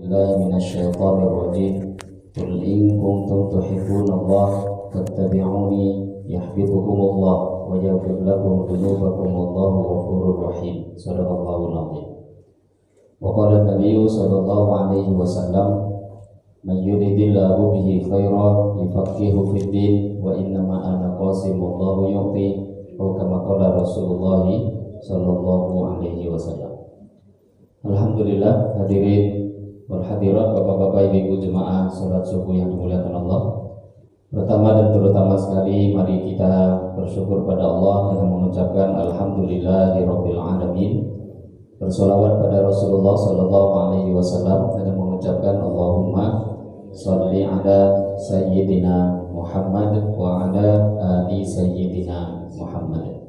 Billahi minasyaitonir rajim. Qul in kuntum tuhibbunallaha fattabi'uni yuhibbukumullah wa yaghfir lakum dhunubakum wallahu ghafurur rahim. Shadaqallahul azim. Wa qala an-nabiyyu sallallahu alaihi wasallam, man yuridillahu bihi khairan yufaqihuhu fid din wa innama ana qasim wallahu yu'ti, atau kama qala Rasulullah sallallahu alaihi wasallam. Alhamdulillah, hadirin wal hadirat, bapak-bapak, ibu-ibu jemaah salat subuh yang dimuliakan Allah. Pertama dan terutama sekali, mari kita bersyukur pada Allah dengan mengucapkan alhamdulillahirabbil alamin. Bersolawat pada Rasulullah sallallahu alaihi wasallam dengan mengucapkan Allahumma shalli ala sayyidina Muhammad wa ala ali sayyidina Muhammad.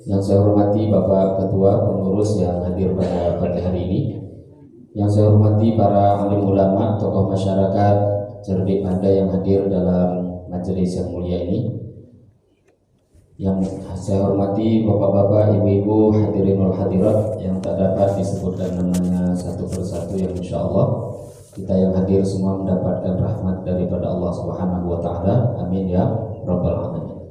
Yang saya hormati Bapak Ketua Pengurus yang hadir pada pagi hari ini, yang saya hormati para alim ulama, tokoh masyarakat, cerdik pandai yang hadir dalam majelis yang mulia ini, yang saya hormati bapak-bapak, ibu-ibu, hadirin wal hadirat yang tak dapat disebutkan namanya satu persatu, yang insya Allah kita yang hadir semua mendapatkan rahmat daripada Allah Subhanahu wa Ta'ala. Amin ya rabbal alamin.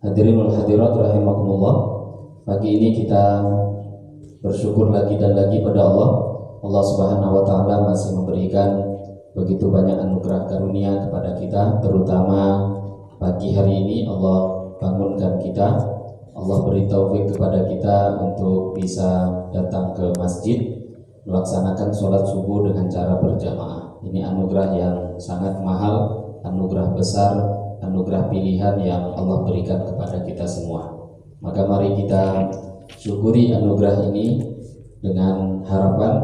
Hadirin wal hadirat rahimakumullah. Pagi ini kita bersyukur lagi dan lagi pada Allah. Allah Subhanahu wa Ta'ala masih memberikan begitu banyak anugerah karunia kepada kita, terutama pagi hari ini Allah bangunkan kita, Allah beri taufik kepada kita untuk bisa datang ke masjid melaksanakan sholat subuh dengan cara berjamaah. Ini anugerah yang sangat mahal, anugerah besar, anugerah pilihan yang Allah berikan kepada kita semua. Maka mari kita syukuri anugerah ini dengan harapan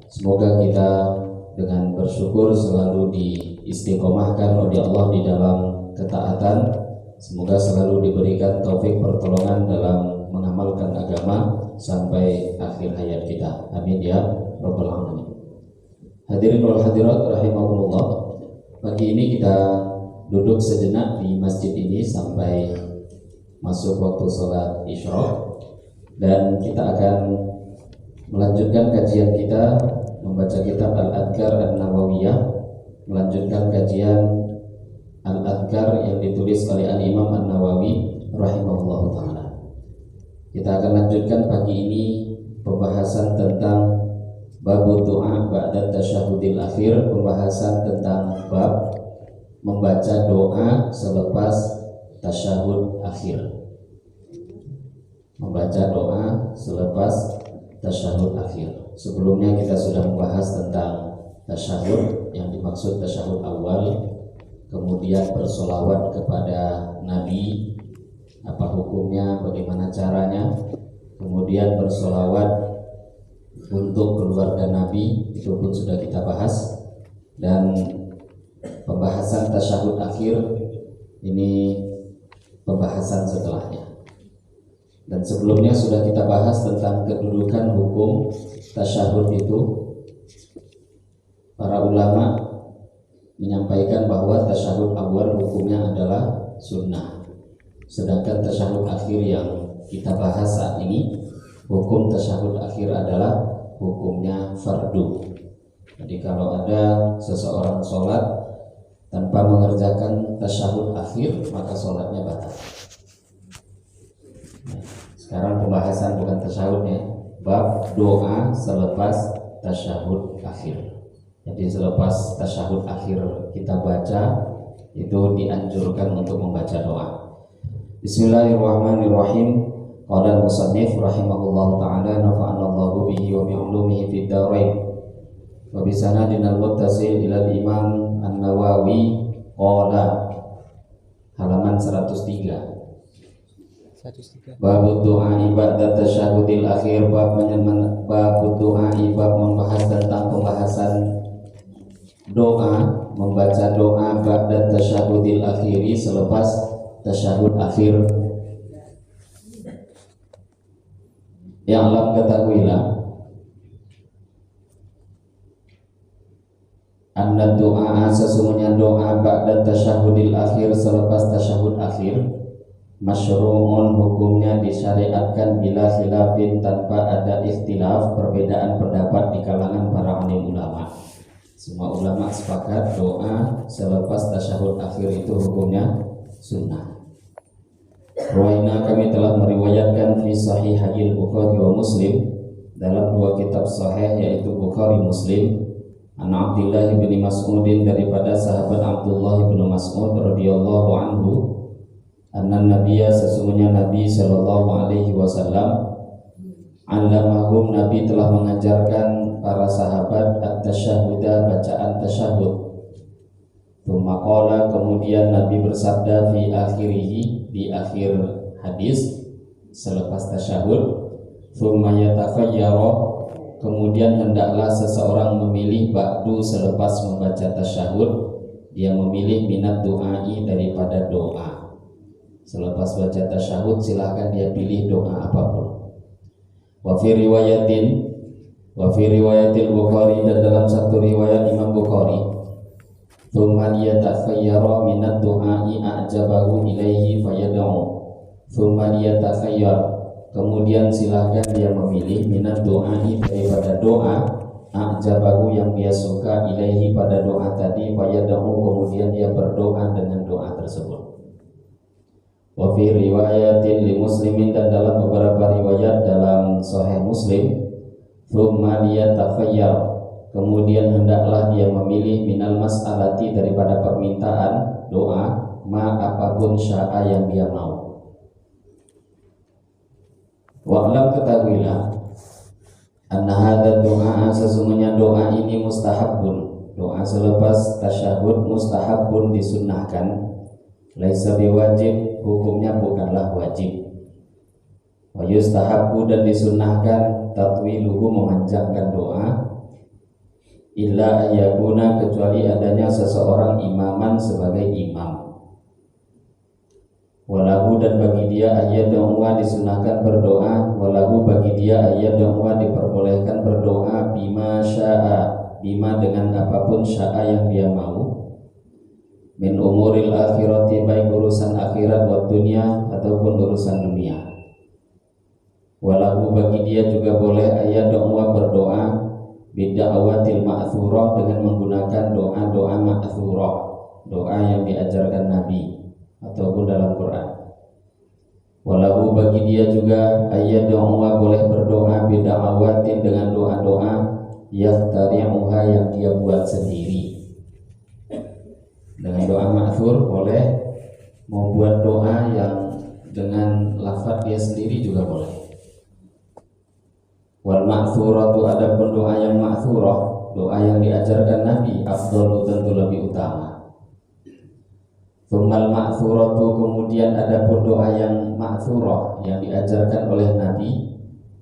semoga kita dengan bersyukur selalu diistiqomahkan oleh Allah di dalam ketaatan. Semoga selalu diberikan taufik pertolongan dalam mengamalkan agama sampai akhir hayat kita. Amin ya rabbal alamin. Hadirin wal hadirat rahimakumullah. Pagi ini kita duduk sejenak di masjid ini sampai masuk waktu sholat isyraq, dan kita akan melanjutkan kajian kita membaca kitab Al-Adhkar An-Nawawiyah, melanjutkan kajian Al-Adhkar yang ditulis oleh Al-Imam An-Nawawi rahimahullahu ta'ala. Kita akan lanjutkan pagi ini pembahasan tentang bab doa ba'da tasyahudil akhir, pembahasan tentang bab membaca doa selepas tasyahud akhir. Membaca doa selepas tasyahud akhir. Sebelumnya kita sudah membahas tentang tasyahud, yang dimaksud tasyahud awal, kemudian bersolawat kepada Nabi, apa hukumnya, bagaimana caranya, kemudian bersolawat untuk keluarga Nabi, itu pun sudah kita bahas, dan pembahasan tasyahud akhir ini pembahasan setelahnya. Dan sebelumnya sudah kita bahas tentang kedudukan hukum tasyahud itu. Para ulama menyampaikan bahwa tasyahud awal hukumnya adalah sunnah, sedangkan tasyahud akhir yang kita bahas saat ini, hukum tasyahud akhir adalah hukumnya fardu. Jadi kalau ada seseorang sholat tanpa mengerjakan tasyahud akhir, maka sholatnya batal. Sekarang pembahasan bukan tasyahudnya, bab doa selepas tasyahud akhir. Jadi selepas tasyahud akhir kita baca, itu dianjurkan untuk membaca doa. Bismillahirrahmanirrahim. Qala al-musannif rahimahullahu ta'ala, nafa'anallahu bihi wa bi'ulumihi fid dharain. Wa bi sanadin al-muttasil ila al-Imam An-Nawawi qala, halaman 103. Bab doa ibadat tasyahudil akhir, bab doa bab membahas tentang pembahasan doa, membaca doa ba'da tasyahudil akhiri, selepas tasyahud akhir. Yang alam ketahuilah anna doa, sesungguhnya doa ba'da tasyahudil akhir, selepas tasyahud akhir, masyru'un, hukumnya disyariatkan bila khilafin, tanpa ada ikhtilaf, perbedaan pendapat di kalangan para alim ulama. Semua ulama sepakat doa selepas tasyahud akhir itu hukumnya sunnah. Rawaina, kami telah meriwayatkan fi sahihil Bukhari wa Muslim, dalam dua kitab sahih yaitu Bukhari Muslim, an Abdullah bin Mas'udin, daripada sahabat Abdullah bin Mas'ud radhiyallahu anhu, anna nabiyya, sesungguhnya Nabi sallallahu alaihi wasallam, allamahum, Nabi telah mengajarkan para sahabat at-tasyahhuda, bacaan tasyahud. Tsumma qala, kemudian Nabi bersabda fi akhirih, di akhir hadis selepas tasyahud, tsumma yatakhayyara, kemudian hendaklah seseorang memilih ba'du, selepas membaca tasyahud dia memilih minat du'ai, daripada doa. Selepas baca tasyahud silahkan dia pilih doa apapun. Wa fi riwayatil Bukhari, dan dalam satu riwayat Imam Bukhari, tsumma yatakhayyara minad du'ai a'jabahu ilaihi fayad'u. Tsumma yatakhayyar, kemudian silahkan dia memilih minad du'ai, daripada doa, a'jabahu, yang dia suka, ilaihi, pada doa tadi, fayad'u, kemudian dia berdoa dengan doa tersebut. Wa fi riwayatin li Muslimin, dan dalam beberapa riwayat dalam Sahih Muslim, tsumma yatakhayyar, kemudian hendaklah dia memilih minal mas'alati, daripada permintaan doa, ma, apapun sya'a, yang dia mau. Wa'lam, ketahuilah, anna hadza du'a, sesungguhnya doa ini mustahabun, doa selepas tasyahud mustahabun, disunnahkan, laisa biwajib, hukumnya bukanlah wajib. Wa yustahabbu, dan disunnahkan, tatwiluhu, memanjangkan doa, illa ayyakuna, kecuali adanya seseorang imaman, sebagai imam. Walahu, dan bagi dia ayyad'uwa, disunahkan berdoa, walahu, bagi dia ayyad'uwa, diperbolehkan berdoa, bima sya'a, bima, dengan apapun, sya'a, yang dia mau, min umuril akhirati, baik urusan akhirat, wa dunia, ataupun urusan dunia. Walahu, bagi dia juga boleh ayyad'uwa, berdoa, bid'awatil ma'thurah, dengan menggunakan doa-doa ma'thurah, doa yang diajarkan Nabi ataupun dalam Quran. Walahu, bagi dia juga ayyad'uwa, boleh berdoa, bid'awatin, dengan doa-doa yahtari'uha, yang dia buat sendiri. Dengan doa ma'thur boleh, mau buat doa yang dengan lafaz dia sendiri juga boleh. Wal ma'thuratu, adapun doa yang ma'thurah, doa yang diajarkan Nabi, afdalu, tentu lebih utama. Tsummal ma'thuratu, kemudian adapun doa yang ma'thurah, yang diajarkan oleh Nabi,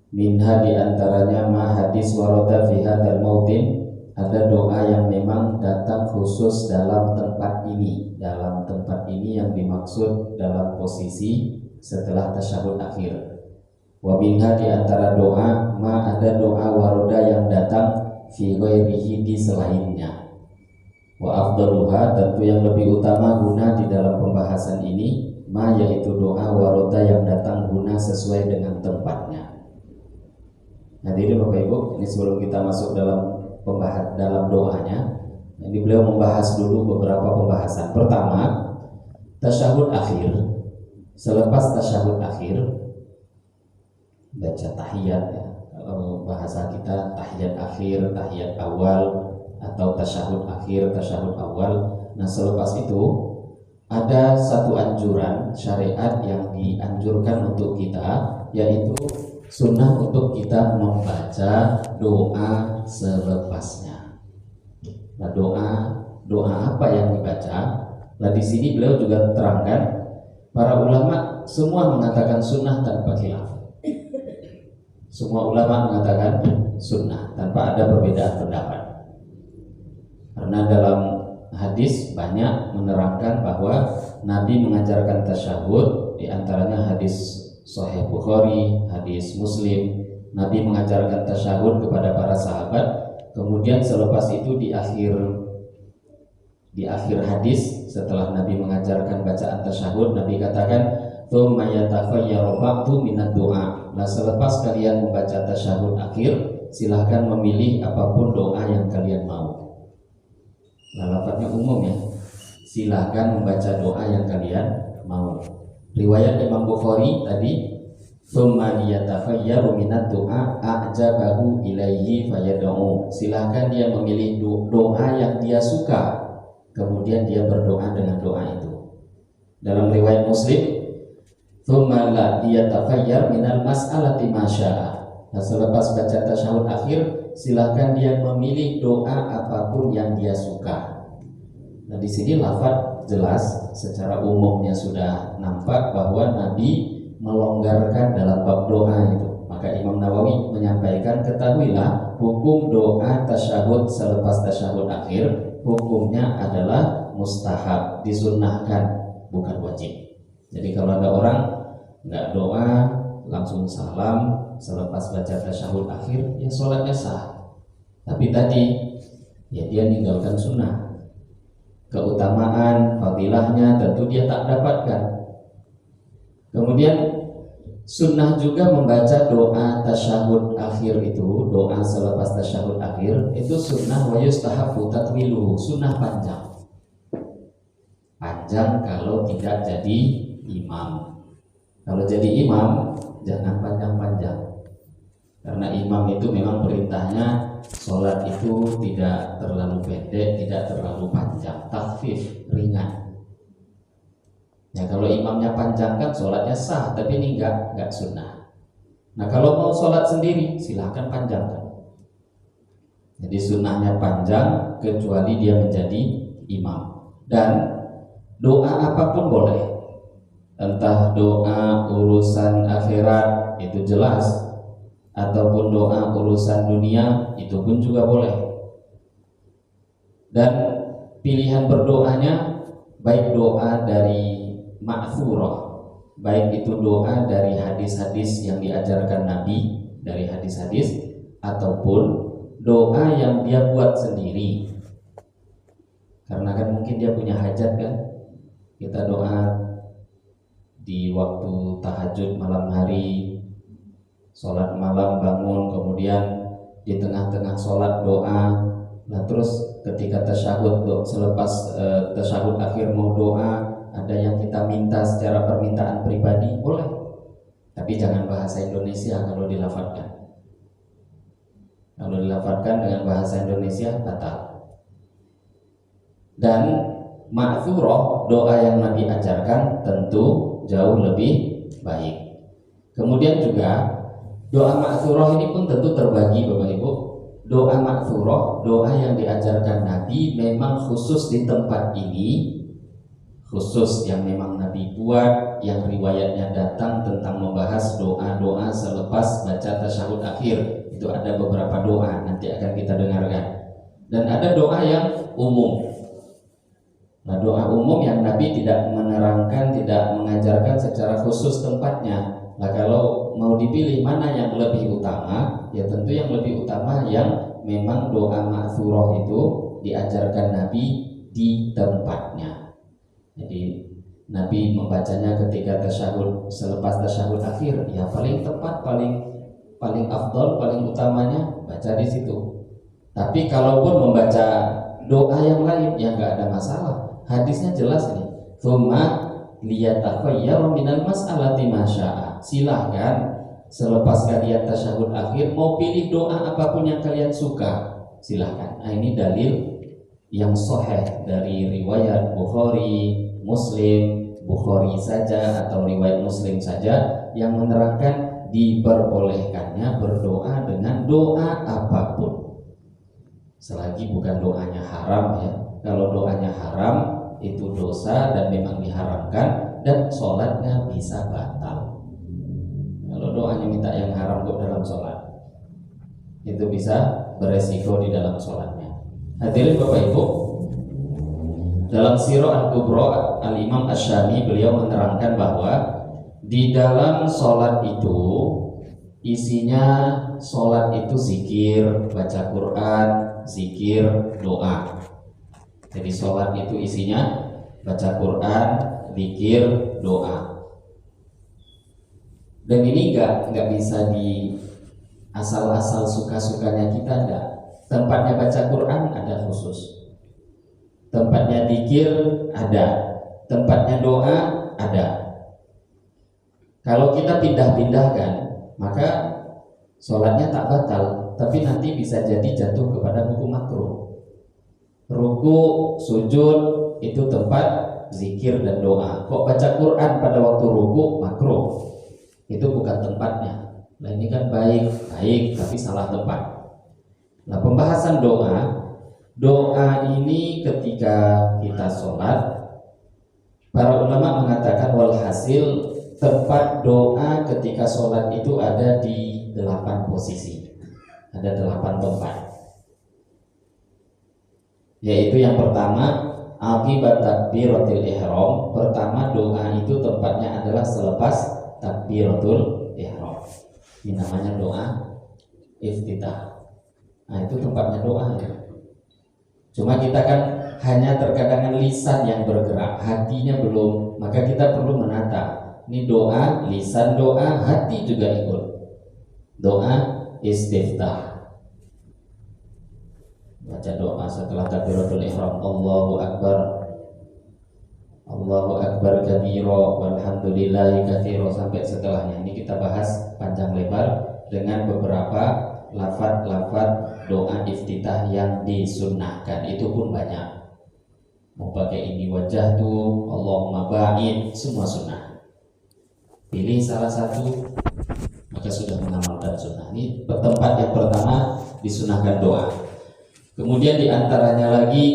minha, diantaranya ma hadis warada fi hadzal mautin, ada doa yang memang datang khusus dalam tempat ini, yang dimaksud dalam posisi setelah tasyahud akhir. Wa minha, di antara doa, ma, ada doa waroda yang datang fi ghairihi, di selainnya. Wa afdaluha, tentu yang lebih utama, guna, di dalam pembahasan ini, ma, yaitu doa waroda yang datang guna, sesuai dengan tempatnya. Hadirin Bapak Ibu, ini sebelum kita masuk dalam doanya, ini beliau membahas dulu beberapa pembahasan. Pertama, tasyahud akhir. Selepas tasyahud akhir, baca tahiyat, ya. Kalau bahasa kita tahiyat akhir, tahiyat awal, atau tasyahud akhir, tasyahud awal. Nah, selepas itu ada satu anjuran syariat yang dianjurkan untuk kita, yaitu sunnah untuk kita membaca doa selepasnya. Nah, doa apa yang dibaca? Nah, di sini beliau juga terangkan, para ulama semua mengatakan sunnah tanpa khilaf. Semua ulama mengatakan sunnah tanpa ada perbedaan pendapat. Karena dalam hadis banyak menerangkan bahwa Nabi mengajarkan tasyahud, di antaranya hadis Sahih Bukhari, hadis Muslim. Nabi mengajarkan tasyahud kepada para sahabat. Kemudian selepas itu di akhir hadis, setelah Nabi mengajarkan bacaan tasyahud, Nabi katakan, tsumma yatakhayyaru ba'du minad du'a. Nah, selepas kalian membaca tasyahud akhir, silahkan memilih apapun doa yang kalian mau. sifatnya umum ya. Silahkan membaca doa yang kalian mau. Riwayat Imam Bukhari tadi, "Tsumma liyatakhayyaru minad du'a a'jabahu ilaihi fayad'u." Silahkan dia memilih doa yang dia suka, kemudian dia berdoa dengan doa itu. Dalam riwayat Muslim, "Tsumma la liyatakhayyar minal mas'alati ma syaa." Nah, selepas baca tasyahud akhir, silahkan dia memilih doa apapun yang dia suka. Nah, di sini lafaz jelas secara umumnya sudah nampak bahwa Nabi melonggarkan dalam bab doa itu. Maka Imam Nawawi menyampaikan, ketahuilah hukum doa tasyahud selepas tasyahud akhir, hukumnya adalah mustahab, disunnahkan, bukan wajib. Jadi kalau ada orang nggak doa langsung salam selepas baca tasyahud akhir, ya sholatnya sah. Tapi tadi ya dia meninggalkan sunnah. Keutamaan, fadilahnya tentu dia tak dapatkan. Kemudian sunnah juga membaca doa tasyahud akhir itu, doa selepas tasyahud akhir itu sunnah wa yustahabbu tatwiluhu, sunnah panjang. Panjang kalau tidak jadi imam. Kalau jadi imam jangan panjang-panjang. Karena imam itu memang perintahnya sholat itu tidak terlalu pendek, tidak terlalu panjang, takhfif, ringan. Ya kalau imamnya panjang kan sholatnya sah, tapi ini enggak sunnah. Nah kalau mau sholat sendiri silahkan panjangkan. Jadi sunnahnya panjang kecuali dia menjadi imam. Dan doa apapun boleh, entah doa urusan akhirat itu jelas, ataupun doa urusan dunia itu pun juga boleh. Dan pilihan berdoanya baik doa dari ma'thurah, baik itu doa dari hadis-hadis yang diajarkan Nabi, dari hadis-hadis, ataupun doa yang dia buat sendiri. Karena kan mungkin dia punya hajat kan, kita doa di waktu tahajud malam hari, sholat malam bangun, kemudian di tengah-tengah sholat doa. Nah terus ketika tasyahud, selepas tasyahud akhir mau doa, ada yang kita minta secara permintaan pribadi, boleh. Tapi jangan bahasa Indonesia kalau dilafadzkan. Kalau dilafadzkan dengan bahasa Indonesia batal. Dan ma'thurah, doa yang Nabi ajarkan tentu jauh lebih baik. Kemudian juga doa ma'thurah ini pun tentu terbagi Bapak Ibu. Doa ma'thurah, doa yang diajarkan Nabi memang khusus di tempat ini, khusus yang memang Nabi buat, yang riwayatnya datang tentang membahas doa-doa selepas baca tasyahud akhir. Itu ada beberapa doa, nanti akan kita dengarkan. Dan ada doa yang umum. Nah doa umum yang Nabi tidak menerangkan, tidak mengajarkan secara khusus tempatnya. Nah kalau mau dipilih mana yang lebih utama, ya tentu yang lebih utama yang memang doa ma'thurah itu diajarkan Nabi di tempatnya. Jadi Nabi membacanya ketika tasyahud, selepas tasyahud akhir, ya paling tepat, paling afdol, paling utamanya baca di situ. Tapi kalaupun membaca doa yang lain, ya nggak ada masalah. Hadisnya jelas nih. Tsumma liyatakhayyar minal mas'alati ma syaa. Silahkan selepas kalian tasyahud akhir mau pilih doa apapun yang kalian suka, silahkan. Nah ini dalil yang sahih dari riwayat Bukhari, Muslim, Bukhari saja atau riwayat Muslim saja yang menerangkan diperbolehkannya berdoa dengan doa apapun, selagi bukan doanya haram ya. Kalau doanya haram itu dosa dan memang diharamkan dan sholatnya bisa batal. Kalau doanya minta yang haram kok dalam sholat, itu bisa beresiko di dalam sholatnya. Hadirin Bapak Ibu, dalam Sirah Al-Kubra Al-Imam Asy-Syami beliau menerangkan bahwa di dalam sholat itu isinya, sholat itu zikir, baca Quran, zikir, doa. Jadi sholat itu isinya baca Quran, zikir, doa. Dan ini nggak bisa di asal-asal suka-sukanya kita, enggak. Tempatnya baca Quran ada khusus. tempatnya zikir ada, tempatnya doa ada. Kalau kita pindah-pindahkan, maka sholatnya tak batal, tapi nanti bisa jadi jatuh kepada hukum makruh. Ruku, sujud itu tempat zikir dan doa. Kok baca Quran pada waktu ruku makruh? Itu bukan tempatnya. Nah ini kan baik tapi salah tempat. Nah pembahasan doa ini ketika kita sholat, para ulama mengatakan walhasil tempat doa ketika sholat itu ada di 8 posisi, ada 8 tempat. Yaitu yang pertama akibat takbiratul ihram. Pertama doa itu tempatnya adalah selepas takbiratul ihram. Ini namanya doa iftitah. Nah itu tempatnya doa ya. Cuma kita kan hanya terkadang lisan yang bergerak, hatinya belum. Maka kita perlu menata. Ini doa, lisan doa, hati juga ikut. Doa istiftah. Baca doa setelah takbiratul ihram, Allahu akbar, Allahu akbar kabira walhamdulillahi katsira sampai setelahnya. Ini kita bahas panjang lebar dengan beberapa lafaz-lafaz doa iftitah yang disunnahkan. Itu pun banyak. Mau pakai ini wajah tuh, Allahumma ba'id, semua sunnah. Pilih salah satu maka sudah mengamalkan sunnah. Ini tempat yang pertama disunahkan doa. Kemudian diantaranya lagi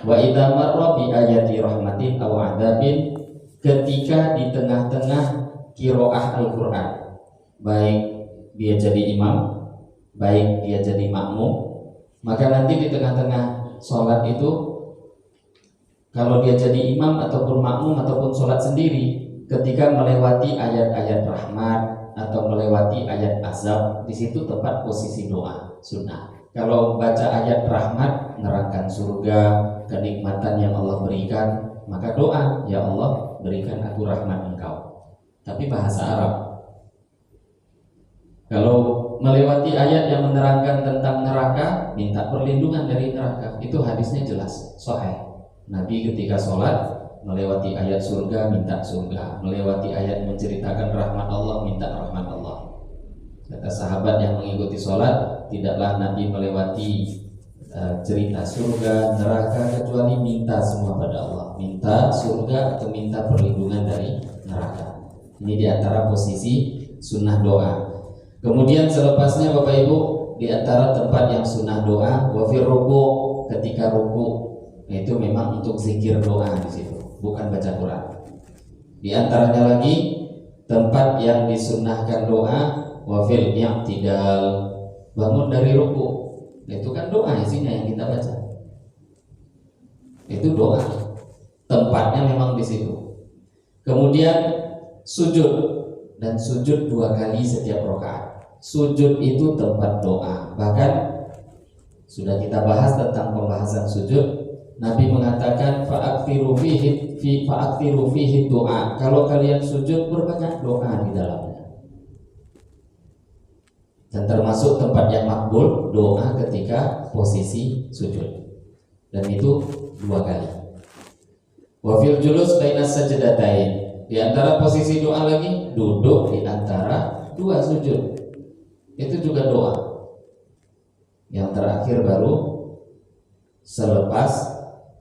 wa idza marra bi ayati rahmatin aw adzabin, ketika di tengah-tengah qiraah Al-Qur'an, baik dia jadi imam, baik dia jadi makmum, maka nanti di tengah-tengah sholat itu kalau dia jadi imam ataupun makmum ataupun sholat sendiri, ketika melewati ayat-ayat rahmat atau melewati ayat azab, di situ tempat posisi doa sunnah. Kalau baca ayat rahmat, nerangkan surga, kenikmatan yang Allah berikan, maka doa, ya Allah berikan aku rahmat Engkau. Tapi bahasa Arab. Kalau melewati ayat yang menerangkan tentang neraka, minta perlindungan dari neraka. Itu hadisnya jelas, sahih. Nabi ketika sholat melewati ayat surga, minta surga. Melewati ayat menceritakan rahmat Allah, minta rahmat Allah. Kata sahabat yang mengikuti sholat, tidaklah Nabi melewati cerita surga, neraka, kecuali minta semua pada Allah. Minta surga atau minta perlindungan dari neraka. Ini diantara posisi sunnah doa. Kemudian selepasnya Bapak Ibu, diantara tempat yang sunnah doa, wafir ruku, ketika ruku, itu memang untuk zikir doa di situ, bukan baca Quran. Diantaranya lagi tempat yang disunnahkan doa, wafil i'tidal, bangun dari ruku, itu kan doa isinya yang kita baca. Itu doa, tempatnya memang di situ. Kemudian sujud, dan sujud 2 kali setiap rakaat. Sujud itu tempat doa. Bahkan sudah kita bahas tentang pembahasan sujud. Nabi mengatakan fa'aktsiru fihi doa. Kalau kalian sujud, berbanyak doa di dalamnya. Dan termasuk tempat yang makbul doa ketika posisi sujud. Dan itu 2 kali. Wa fil julus bainas sajdatain. Di antara posisi doa lagi, duduk di antara 2 sujud. Itu juga doa. Yang terakhir baru selepas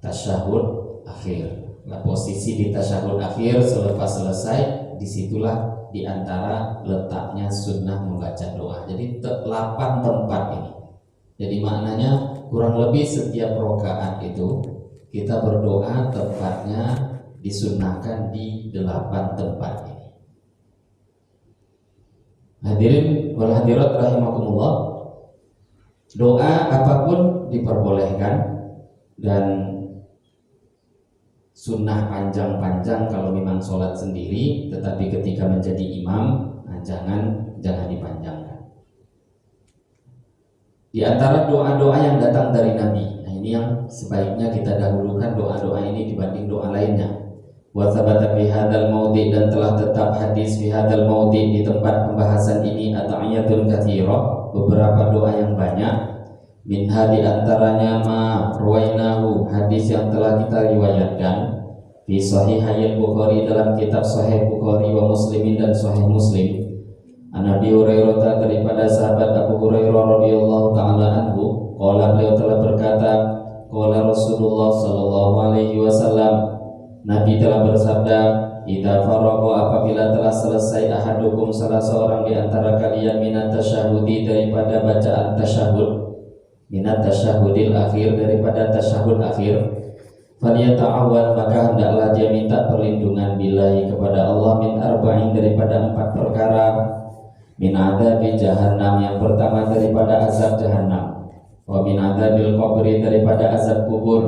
tasyahud akhir. Nah, posisi di tasyahud akhir selepas selesai, disitulah di antara letaknya sunnah membaca doa. Jadi 8 tempat ini. Jadi maknanya kurang lebih setiap rakaat itu kita berdoa, tempatnya disunnahkan di 8 tempat ini. Hadirin wal hadirat rahimakumullah, doa apapun diperbolehkan dan sunnah panjang-panjang kalau memang sholat sendiri, tetapi ketika menjadi imam, jangan dipanjangkan. Di antara doa-doa yang datang dari Nabi, nah ini yang sebaiknya kita dahulukan doa-doa ini dibanding doa lainnya. Wa tsabata fi hadzal maudhi, dan telah tetap hadis fi hadzal maudhi, di tempat pembahasan ini, ata'iyatun katsira, beberapa doa yang banyak. Minha di antaranya ma ruwainahu, hadis yang telah kita riwayatkan di Sahihayil Bukhari, dalam kitab Sahih Bukhari wa Muslimin dan Sahih Muslim. An Abi Hurairah, daripada sahabat Abu Hurairah radhiyallahu taala anhu, qala, beliau telah berkata, qala Rasulullah sallallahu alaihi wasallam, Nabi telah bersabda, idza faragha, apabila telah selesai ahadukum, salah seorang di antara kalian, minat tasyahudi, daripada bacaan tasyahud, minat tasyahudil akhir, daripada tasyahud akhir, falyata'awwad, maka hendaklah dia minta perlindungan billahi, kepada Allah, min arba'in, daripada 4 perkara, min adzabi jahannam, yang pertama daripada azab jahannam, wa min adzabil qabri, daripada azab kubur,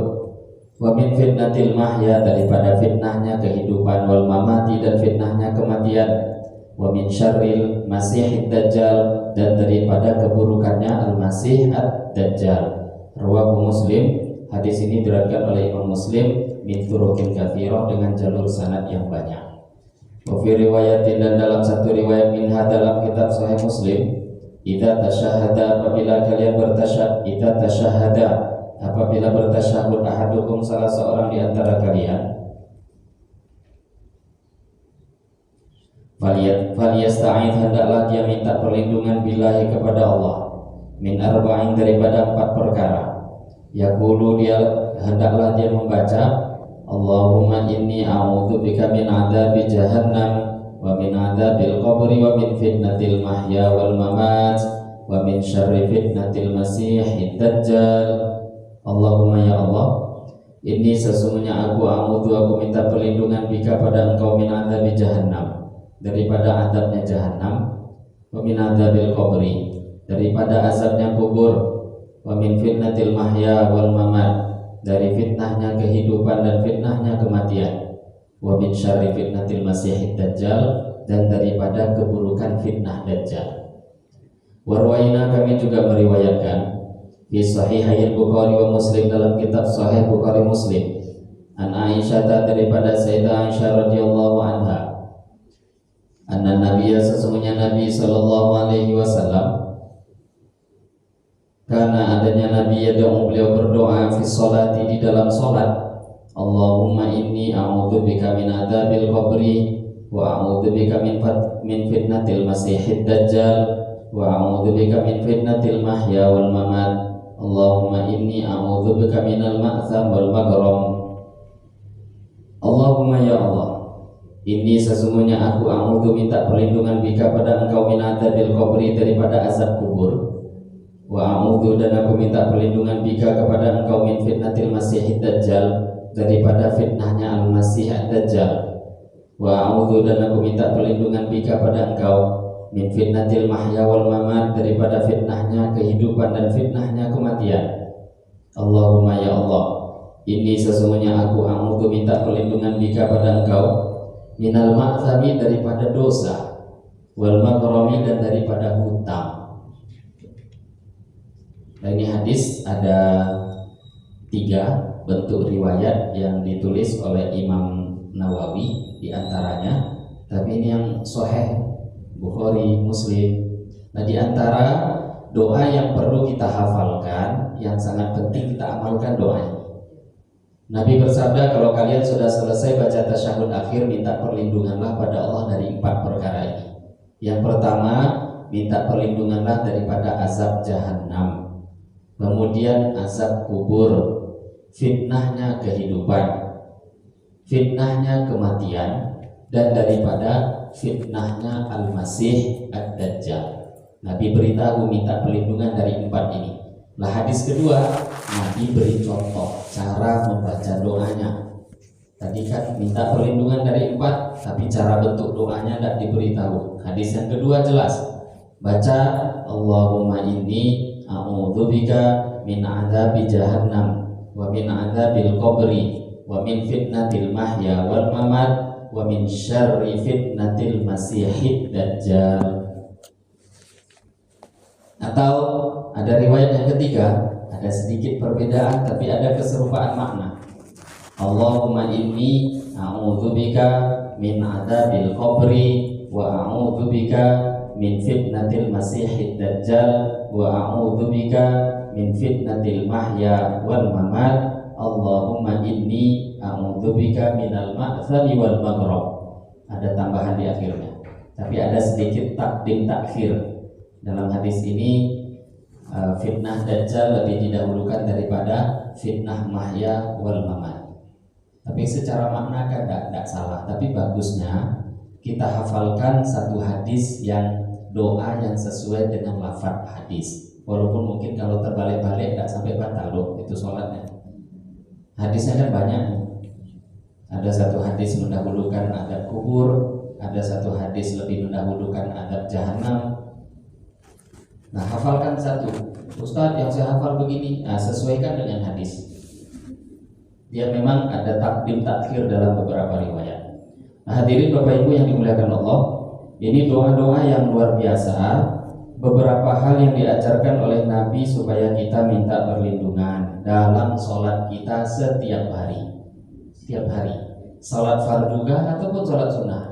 wa min fitnatil mahya, daripada fitnahnya kehidupan, wal mamati, dan fitnahnya kematian, wa min syarril masihid dajjal, dan daripada keburukannya al-masih ad-dajjal. Rawahu Muslim, hadis ini diriwayatkan oleh Imam Muslim min turuqin katsirah, dengan jalur sanad yang banyak. Wa fi riwayatin, dan dalam satu riwayat, minha, dalam kitab Sahih Muslim, idza tasyahada, apabila kalian bertasyahud, idza tasyahada, apabila bertasyahud ahadukum, salah seorang di antara kalian, faliyasta'id, hendaklah dia minta perlindungan billahi, kepada Allah, min arba'in, daripada 4 perkara. Yaqulu, dia hendaklah dia membaca, Allahumma inni a'udzubika min adzabi jahannam, wa min adzabil qabri, wa min fitnatil mahya wal mamat, wa min syarri fitnatil masiihid dajjal. Allahumma, ya Allah, ini sesungguhnya aku minta perlindungan bika, pada engkau, min adzabi jahannam, daripada azabnya jahannam, wa min adzabil qabri, daripada azabnya kubur, wa min fitnatil mahya wal mamat, dari fitnahnya kehidupan dan fitnahnya kematian, wa min syarri fitnatil masiihid dajjal, dan daripada keburukan fitnah dajjal. Warwaina, kami juga meriwayatkan di Sahihayil Bukhari wa Muslim, dalam kitab Sahih Bukhari Muslim, an Aisyah, daripada Sayyidah Aisyah radhiyallahu anha, anna Nabiya, sesungguhnya Nabi sallallahu alaihi wasallam, karena adanya Nabi yad'u, beliau berdoa, fi sholati, di dalam sholat, Allahumma inni a'udzubika min adzabil qabri, wa a'udzubika min fitnatil masiihid dajjal, wa a'udzubika min fitnatil mahya wal mamat, Allahumma inni a'udzubika minal ma'tham wal maghram. Allahumma, ya Allah, ini sesungguhnya aku a'udzu, minta perlindungan bika, pada engkau, min adzabil qabri, daripada azab kubur, wa a'udzu, dan aku minta perlindungan bika, kepada engkau, min fitnatil masiihid dajjal, daripada fitnahnya al-masih ad-dajjal, wa a'udzu, dan aku minta perlindungan bika, pada engkau, min fitnatil mahya wal mamat, daripada fitnahnya kehidupan dan fitnahnya kematian. Allahumma, ya Allah, ini sesungguhnya aku a'udzu, minta perlindungan bika, pada engkau, minal ma'thami, daripada dosa, wal maghrami, dan daripada hutang. Nah, ini hadis ada 3 bentuk riwayat yang ditulis oleh Imam Nawawi diantaranya, tapi ini yang Sahih Bukhari Muslim. Nah, diantara doa yang perlu kita hafalkan, yang sangat penting kita amalkan doa ini. Nabi bersabda, kalau kalian sudah selesai baca tasyahud akhir, minta perlindunganlah pada Allah dari 4 perkara ini. Yang pertama, minta perlindunganlah daripada azab jahannam, kemudian azab kubur, fitnahnya kehidupan, fitnahnya kematian, dan daripada fitnahnya al-masih ad-dajjal. Nabi beritahu minta perlindungan dari 4 ini. Nah, hadis kedua, Nabi beri contoh cara membaca doanya. Tadi kan minta perlindungan dari 4, tapi cara bentuk doanya tidak diberitahu. Hadis yang kedua jelas, baca Allahumma inni a'udzubika min adzabi jahannam, wa min adzabil qabri, wa min fitnatil mahya wal mamat, wa min syarri fitnatil masiihid dajjal. Atau ada riwayat yang ketiga, ada sedikit perbedaan tapi ada keserupaan makna. Allahumma inni a'udzubika min adzabil qabri, wa a'udzubika min fitnatil masiihid dajjal, wa a'udzubika min fitnatil mahya wal mamat. Allahumma inni a'udzubika minal ma'thami wal maghrab. Ada tambahan di akhirnya, tapi ada sedikit takdim takhir. Dalam hadis ini fitnah Dajjal lebih didahulukan daripada fitnah mahya wal mamat. Tapi secara makna kan tidak salah. Tapi bagusnya kita hafalkan satu hadis yang doa yang sesuai dengan lafaz hadis. Walaupun mungkin kalau terbalik-balik tidak sampai batal loh itu sholatnya. Hadisnya kan banyak. Ada satu hadis mendahulukan adab kubur, ada satu hadis lebih mendahulukan adab jahanam. Nah, hafalkan satu. Ustadz, yang saya hafal begini. Nah, sesuaikan dengan hadis. Dia memang ada takdim takhir dalam beberapa riwayat. Nah, hadirin Bapak Ibu yang dimuliakan Allah, ini doa-doa yang luar biasa. Beberapa hal yang diajarkan oleh Nabi supaya kita minta perlindungan dalam sholat kita setiap hari. Setiap hari, sholat fardhuga ataupun sholat sunnah.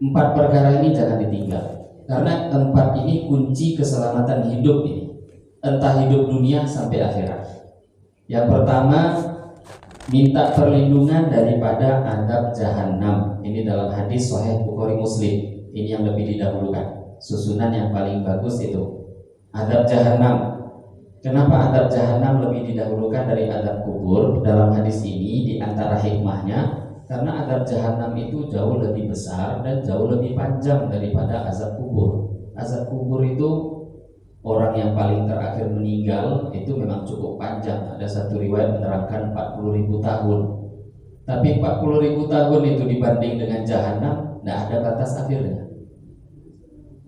4 perkara ini jangan ditinggal, karena 4 ini kunci keselamatan hidup ini, entah hidup dunia sampai akhirat. Yang pertama, minta perlindungan daripada adab jahanam. Ini dalam hadis Sahih Bukhari Muslim. Ini yang lebih didahulukan. Susunan yang paling bagus itu adab jahanam. Kenapa adab jahanam lebih didahulukan dari adab kubur dalam hadis ini? Di antara hikmahnya, karena adab jahanam itu jauh lebih besar dan jauh lebih panjang daripada azab kubur. Azab kubur itu orang yang paling terakhir meninggal itu memang cukup panjang. Ada satu riwayat menerangkan 40.000 tahun. Tapi 40.000 tahun itu dibanding dengan jahanam, tidak ada batas akhirnya.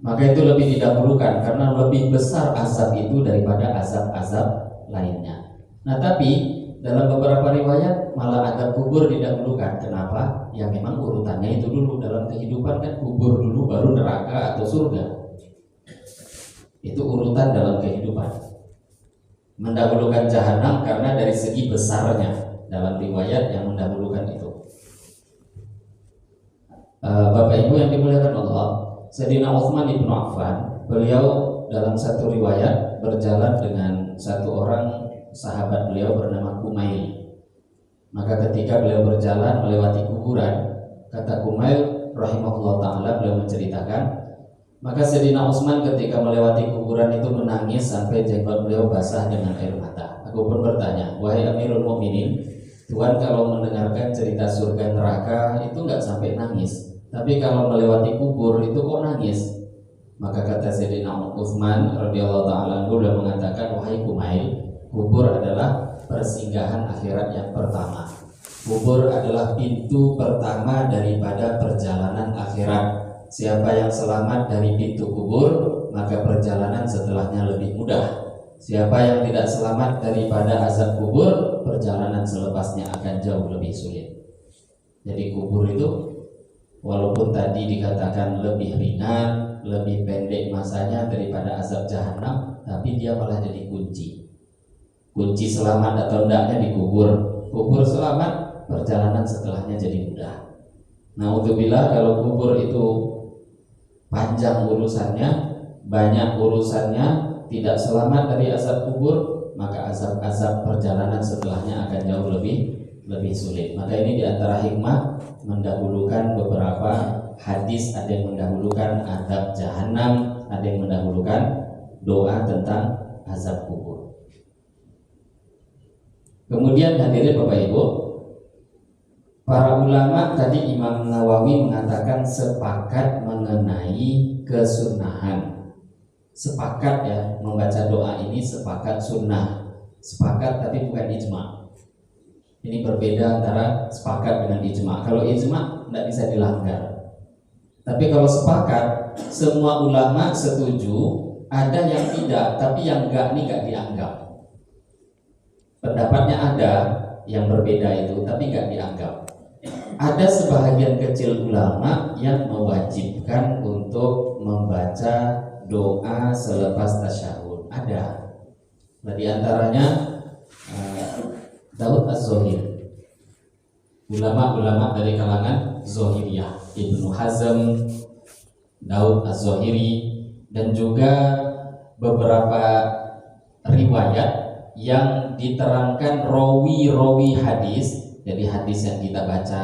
Maka itu lebih didahulukan karena lebih besar azab itu daripada azab-azab lainnya. Nah, tapi dalam beberapa riwayat malah adab kubur didahulukan. Kenapa? Ya memang urutannya itu dulu. Dalam kehidupan kan kubur dulu baru neraka atau surga. Itu urutan dalam kehidupan. Mendahulukan jahanam karena dari segi besarnya. Dalam riwayat yang mendahulukan itu. Bapak Ibu yang dimuliakan Allah, Sayyidina Utsman bin Affan, beliau dalam satu riwayat berjalan dengan satu orang sahabat beliau bernama Kumail. Maka ketika beliau berjalan melewati kuburan, kata Kumail rahimahullah ta'ala, beliau menceritakan, maka Sayyidina Utsman ketika melewati kuburan itu menangis sampai jenggot beliau basah dengan air mata. Aku pun bertanya, wahai Amirul Mukminin, Tuhan kalau mendengarkan cerita surga neraka itu nggak sampai nangis, tapi kalau melewati kubur itu kok nangis? Maka kata Sayyidina Utsman radhiyallahu ta'ala beliau mengatakan, wahai Kumail, kubur adalah persinggahan akhirat yang pertama. Kubur adalah pintu pertama daripada perjalanan akhirat. Siapa yang selamat dari pintu kubur, maka perjalanan setelahnya lebih mudah. Siapa yang tidak selamat daripada azab kubur, perjalanan selepasnya akan jauh lebih sulit. Jadi kubur itu walaupun tadi dikatakan lebih ringan, lebih pendek masanya daripada azab jahanam, tapi dia malah jadi kunci. Kunci selamat atau tidaknya di kubur. Kubur selamat, perjalanan setelahnya jadi mudah. Naudzubillah, kalau kubur itu panjang urusannya, banyak urusannya, tidak selamat dari azab kubur, maka azab-azab perjalanan setelahnya akan jauh lebih sulit. Maka ini diantara hikmah mendahulukan beberapa hadis. Ada yang mendahulukan adab jahanam, ada yang mendahulukan doa tentang azab kubur. Kemudian hadirin Bapak Ibu, para ulama tadi Imam Nawawi mengatakan sepakat mengenai kesunahan. Sepakat ya, membaca doa ini sepakat sunnah. Sepakat tapi bukan ijma. Ini berbeda antara sepakat dengan ijma. Kalau ijma tidak bisa dilanggar. Tapi kalau sepakat, semua ulama setuju. Ada yang tidak, tapi yang enggak ini enggak dianggap. Pendapatnya ada yang berbeda itu, tapi enggak dianggap. Ada sebahagian kecil ulama yang mewajibkan untuk membaca doa selepas tasyahud. Ada. Nah, di antaranya Daud Az-Zahir, ulama-ulama dari kalangan Zahiriyah, Ibnu Hazm, Daud Az-Zahiri, dan juga beberapa riwayat yang diterangkan rawi-rawi hadis. Jadi hadis yang kita baca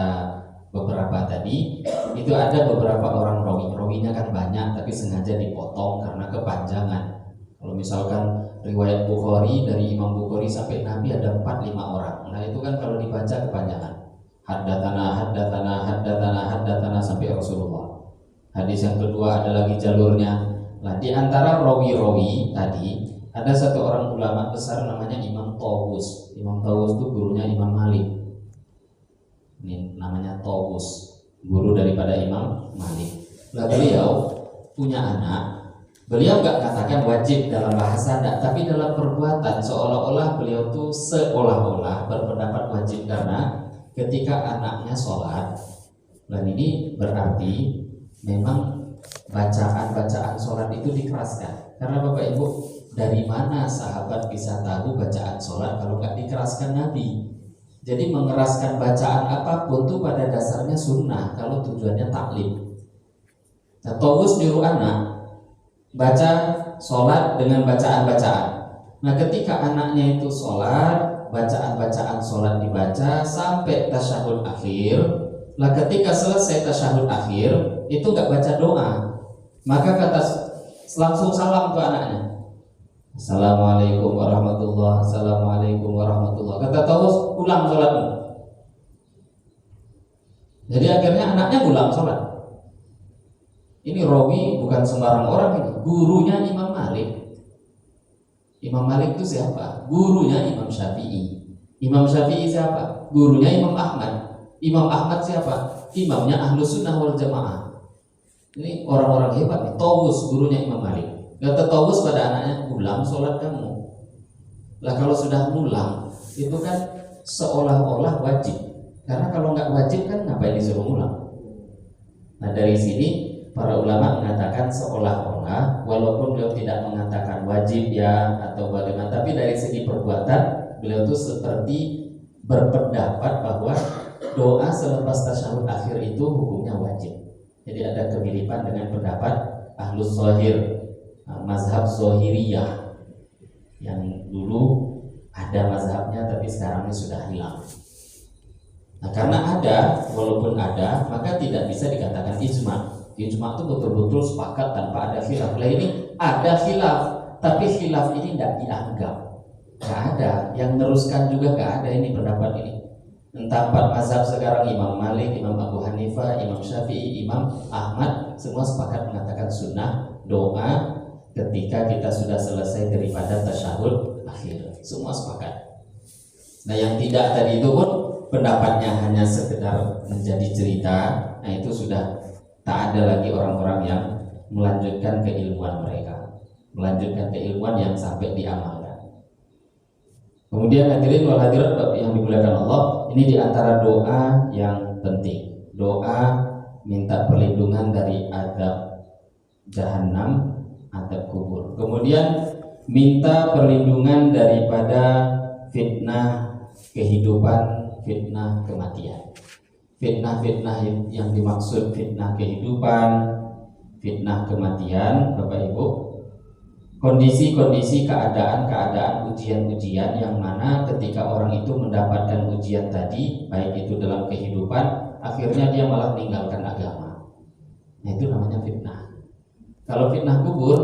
beberapa tadi itu ada beberapa orang rawinya kan banyak, tapi sengaja dipotong karena kepanjangan. Kalau misalkan riwayat Bukhari dari Imam Bukhari sampai Nabi ada 4-5 orang, nah itu kan kalau dibaca kepanjangan. Haddatsana sampai Rasulullah. Hadis yang kedua ada lagi jalurnya. Nah, di antara rawi-rawi tadi ada satu orang ulama besar namanya Imam Tawus. Imam Tawus itu gurunya Imam Malik. Ini namanya Tawus, guru daripada Imam Malik. Nah, beliau punya anak. Beliau nggak katakan wajib dalam bahasa, tapi dalam perbuatan seolah-olah beliau tuh seolah-olah berpendapat wajib karena ketika anaknya sholat, dan ini berarti memang bacaan sholat itu dikeraskan. Karena Bapak Ibu, dari mana sahabat bisa tahu bacaan sholat kalau nggak dikeraskan Nabi? Jadi mengeraskan bacaan apapun tuh pada dasarnya sunnah kalau tujuannya taklim. Nah, Tawus nyuruh anak baca sholat dengan bacaan-bacaan. Nah, ketika anaknya itu sholat, bacaan-bacaan sholat dibaca sampai tasyahud akhir. Nah, ketika selesai tasyahud akhir itu nggak baca doa, maka kata langsung salam ke anaknya. Assalamualaikum warahmatullahi wabarakatuh. Assalamualaikum warahmatullahi wabarakatuh. Kata Tawus, ulang sholatmu. Jadi akhirnya anaknya ulang sholat. Ini rawi bukan sembarang orang ini, gurunya Imam Malik. Imam Malik itu siapa? Gurunya Imam Syafi'i. Imam Syafi'i siapa? Gurunya Imam Ahmad. Imam Ahmad siapa? Imamnya Ahlus Sunnah wal Jamaah. Ini orang-orang hebat nih. Tawus gurunya Imam Malik. Kata Tawus pada anaknya, ulang sholat kamu. Lah kalau sudah ulang, itu kan seolah-olah wajib. Karena kalau nggak wajib kan ngapain disuruh ulang? Nah, dari sini para ulama mengatakan seolah-olah, walaupun beliau tidak mengatakan wajib ya atau bagaimana, tapi dari segi perbuatan beliau itu seperti berpendapat bahwa doa selepas tasyahud akhir itu hukumnya wajib. Jadi ada kemiripan dengan pendapat Ahlus Zahir, mazhab Zahiriyah yang dulu ada mazhabnya tapi sekarang ini sudah hilang. Nah, karena ada, walaupun ada, maka tidak bisa dikatakan ijma. Ijma itu betul-betul sepakat tanpa ada khilaf. Lah ini ada khilaf, tapi khilaf ini tidak dianggap. Nggak ada, yang meneruskan juga nggak ada ini pendapat ini. Entah 4 mazhab sekarang, Imam Malik, Imam Abu Hanifah, Imam Syafi'i, Imam Ahmad, semua sepakat mengatakan sunnah doa ketika kita sudah selesai daripada tasyahud akhir. Semua sepakat. Nah, yang tidak tadi itu pun pendapatnya hanya sekedar menjadi cerita. Nah, itu sudah tak ada lagi orang-orang yang melanjutkan keilmuan mereka, melanjutkan keilmuan yang sampai diamalkan. Kemudian hadirin wal hadirat yang dimuliakan Allah, ini diantara doa yang penting. Doa minta perlindungan dari azab jahanam, azab kubur. Kemudian minta perlindungan daripada fitnah kehidupan, fitnah kematian. Fitnah-fitnah yang dimaksud fitnah kehidupan, fitnah kematian, Bapak Ibu, kondisi-kondisi keadaan-keadaan ujian-ujian yang mana ketika orang itu mendapatkan ujian tadi, baik itu dalam kehidupan, akhirnya dia malah meninggalkan agama. Nah, itu namanya fitnah. Kalau fitnah kubur,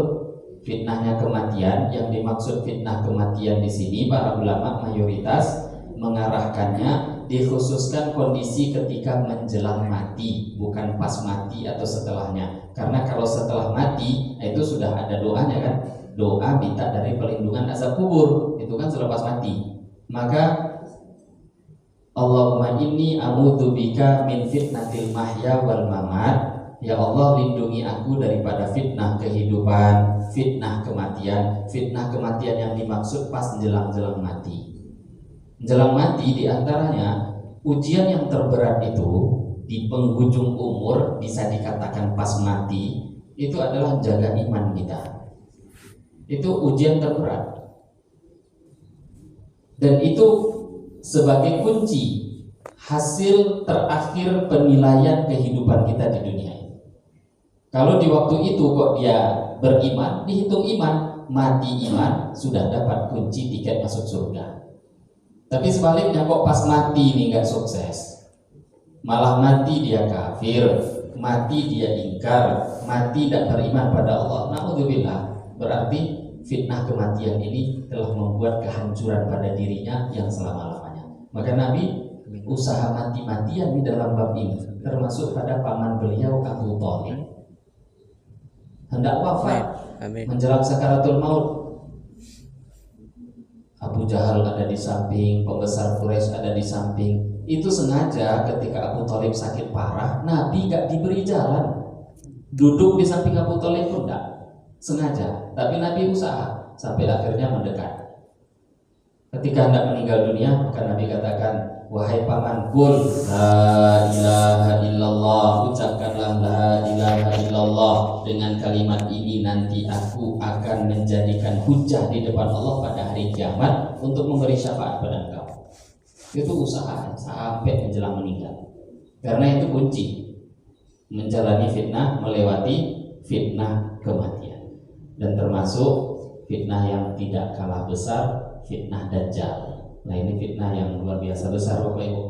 fitnahnya kematian, yang dimaksud fitnah kematian di sini para ulama mayoritas mengarahkannya dikhususkan kondisi ketika menjelang mati, bukan pas mati atau setelahnya. Karena kalau setelah mati itu sudah ada doanya kan, doa minta dari perlindungan azab kubur, itu kan selepas mati. Maka Allahumma inni a'udzubika min fitnatil mahya wal mamat. Ya Allah, lindungi aku daripada fitnah kehidupan, fitnah kematian. Fitnah kematian yang dimaksud pas menjelang mati. Menjelang mati diantaranya ujian yang terberat itu di penghujung umur, bisa dikatakan pas mati, itu adalah jaga iman kita. Itu ujian terberat. Dan itu sebagai kunci hasil terakhir penilaian kehidupan kita di dunia ini. Kalau di waktu itu kok dia beriman, dihitung iman. mati iman sudah dapat kunci tiket masuk surga. Tapi sebaliknya kok pas mati ini nggak sukses, malah mati dia kafir, mati dia ingkar, mati tidak beriman pada Allah. Na'udzubillah, berarti fitnah kematian ini telah membuat kehancuran pada dirinya yang selama-lamanya. Maka Nabi usaha mati-matian di dalam bab ini, termasuk pada paman beliau Abu Thalib. Hendak wafat, menjelang sakaratul maut, Abu Jahal ada di samping, pembesar Quraisy ada di samping. Itu sengaja ketika Abu Thalib sakit parah, Nabi gak diberi jalan duduk di samping Abu Thalib pun enggak, sengaja. Tapi Nabi usaha sampai akhirnya mendekat. Ketika hendak meninggal dunia, maka Nabi katakan, wahai paman, qul la ilaha illallah, ucapkanlah la ilaha illallah. Dengan kalimat ini nanti aku akan menjadikan hujah di depan Allah pada hari kiamat untuk memberi syafaat pada engkau. Itu usaha sampai menjelang meninggal. Karena itu kunci menjalani fitnah, melewati fitnah kematian. Dan termasuk fitnah yang tidak kalah besar, fitnah Dajjal. Nah, ini fitnah yang luar biasa besar, Bapak Ibu.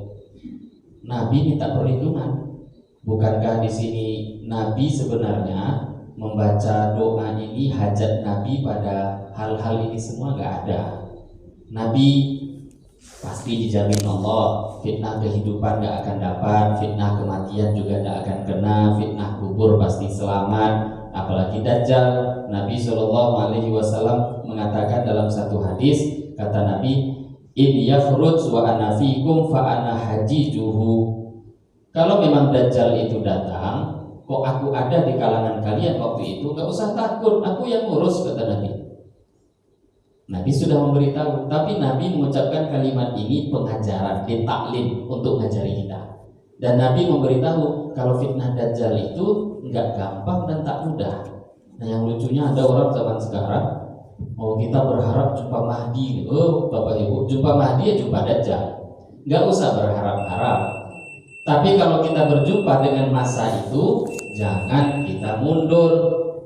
Nabi minta perlindungan. Bukankah di sini Nabi sebenarnya membaca doa ini hajat Nabi pada hal-hal ini semua? Nggak ada. Nabi pasti dijamin Allah, fitnah kehidupan nggak akan dapat, fitnah kematian juga nggak akan kena, fitnah kubur pasti selamat. Apalagi Dajjal. Nabi SAW mengatakan dalam satu hadis, kata Nabi, in yakhruj wa ana fikum fa ana hajijuhu. Kalau memang Dajjal itu datang, kok aku ada di kalangan kalian waktu itu, gak usah takut, aku yang ngurus, kata Nabi. Nabi sudah memberitahu, tapi Nabi mengucapkan kalimat ini pengajaran, ditaklim untuk ngajari kita. Dan Nabi memberitahu kalau fitnah Dajjal itu nggak gampang dan tak mudah. Nah, yang lucunya ada orang zaman sekarang, kita berharap jumpa Mahdi. Oh Bapak Ibu, jumpa Mahdi ya jumpa Dajjal. Nggak usah berharap-harap. Tapi kalau kita berjumpa dengan masa itu, jangan kita mundur.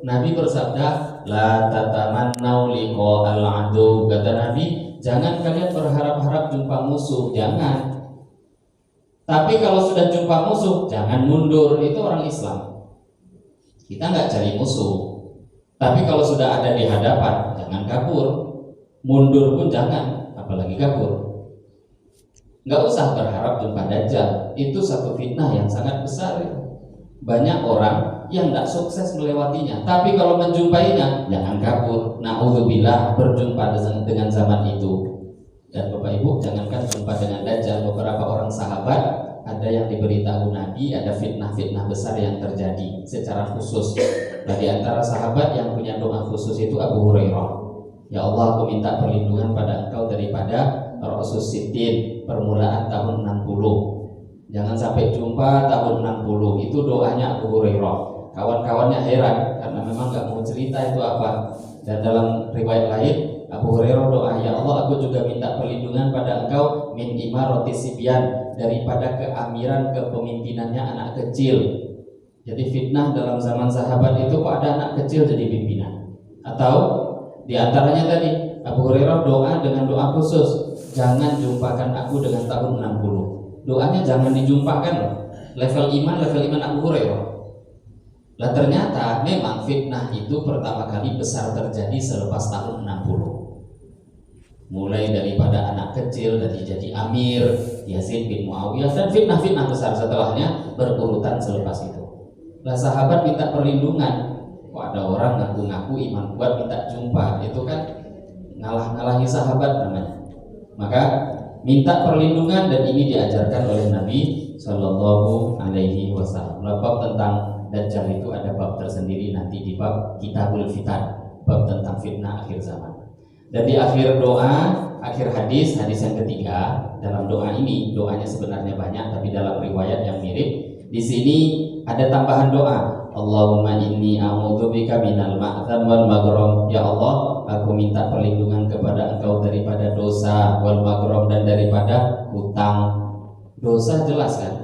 Nabi bersabda, la tatamannau liqa'al adu. Kata Nabi, jangan kalian berharap-harap jumpa musuh, jangan. Tapi kalau sudah jumpa musuh, jangan mundur. Itu orang Islam. Kita nggak cari musuh. Tapi kalau sudah ada di hadapan, jangan kabur. Mundur pun jangan, apalagi kabur. Nggak usah berharap jumpa Dajjal. Itu satu fitnah yang sangat besar. Banyak orang yang tidak sukses melewatinya. Tapi kalau menjumpainya, jangan kabur. Na'udzubillah, berjumpa dengan zaman itu. Dan Bapak Ibu, jangankan jumpa dengan Dajjal. Beberapa orang sahabat ada yang diberitahu Nabi ada fitnah-fitnah besar yang terjadi secara khusus. Nah, di antara sahabat yang punya doa khusus itu Abu Hurairah. Ya Allah, aku minta perlindungan pada engkau daripada Rasus Sitin, permulaan tahun 60. Jangan sampai jumpa tahun 60. Itu doanya Abu Hurairah. Kawan-kawannya heran karena memang gak mau cerita itu apa. Dan dalam riwayat lain, Abu Hurairah doa, ya Allah, aku juga minta perlindungan pada engkau min imarati sibyan, daripada keamiran kepemimpinannya anak kecil. Jadi fitnah dalam zaman sahabat itu kok ada anak kecil jadi pimpinan. Atau di antaranya tadi Abu Hurairah doa dengan doa khusus, jangan jumpakan aku dengan tahun 60. Doanya jangan dijumpakan. Level iman Abu Hurairah. Lah ternyata memang fitnah itu pertama kali besar terjadi selepas tahun 60. Mulai daripada anak kecil dari jadi amir, Yazid bin Muawiyah, dan fitnah-fitnah besar setelahnya berurutan selepas itu. Lah sahabat minta perlindungan. Kok ada orang ngaku-ngaku iman kuat minta jumpa, itu kan ngalah-ngalahi sahabat namanya. Maka minta perlindungan, dan ini diajarkan oleh Nabi Shallallahu Alaihi Wasallam. Bab tentang Dajjal itu ada bab tersendiri nanti di bab Kitabul Fitan, bab tentang fitnah akhir zaman. Dan di akhir doa, akhir hadis yang ketiga, dalam doa ini, doanya sebenarnya banyak, tapi dalam riwayat yang mirip, di sini ada tambahan doa. Allahumma inni a'udzubika minal ma'tham wal maghram. Ya Allah, aku minta perlindungan kepada Engkau daripada dosa, wal maghram, dan daripada hutang. Dosa jelas kan?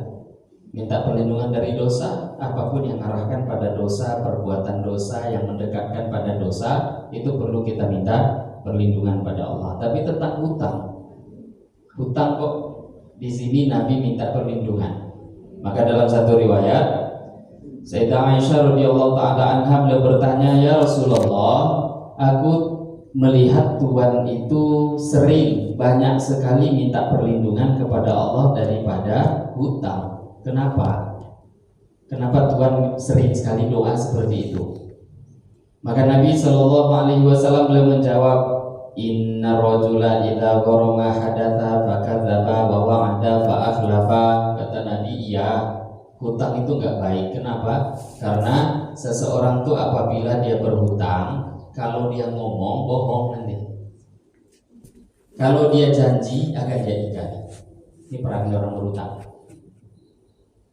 Minta perlindungan dari dosa, apapun yang mengarahkan pada dosa, perbuatan dosa yang mendekatkan pada dosa, itu perlu kita minta perlindungan pada Allah. Tapi tentang hutang kok di sini Nabi minta perlindungan. Maka dalam satu riwayat, Sayyidah Aisyah radhiyallahu taala anha beliau bertanya, "Ya Rasulullah, aku melihat Tuhan itu sering banyak sekali minta perlindungan kepada Allah daripada hutang. Kenapa? Kenapa Tuhan sering sekali doa seperti itu?" Maka Nabi Shallallahu Alaihi Wasallam beliau menjawab, "Inna rajula idza gharama hadatha fakadzaba wa wa'ada fa akhlafa." Kata Nabi, iya, hutang itu enggak baik. Kenapa? Karena seseorang tuh apabila dia berhutang, kalau dia ngomong bohong nanti. Kalau dia janji akan dia ingkari. Ini perangai orang berhutang.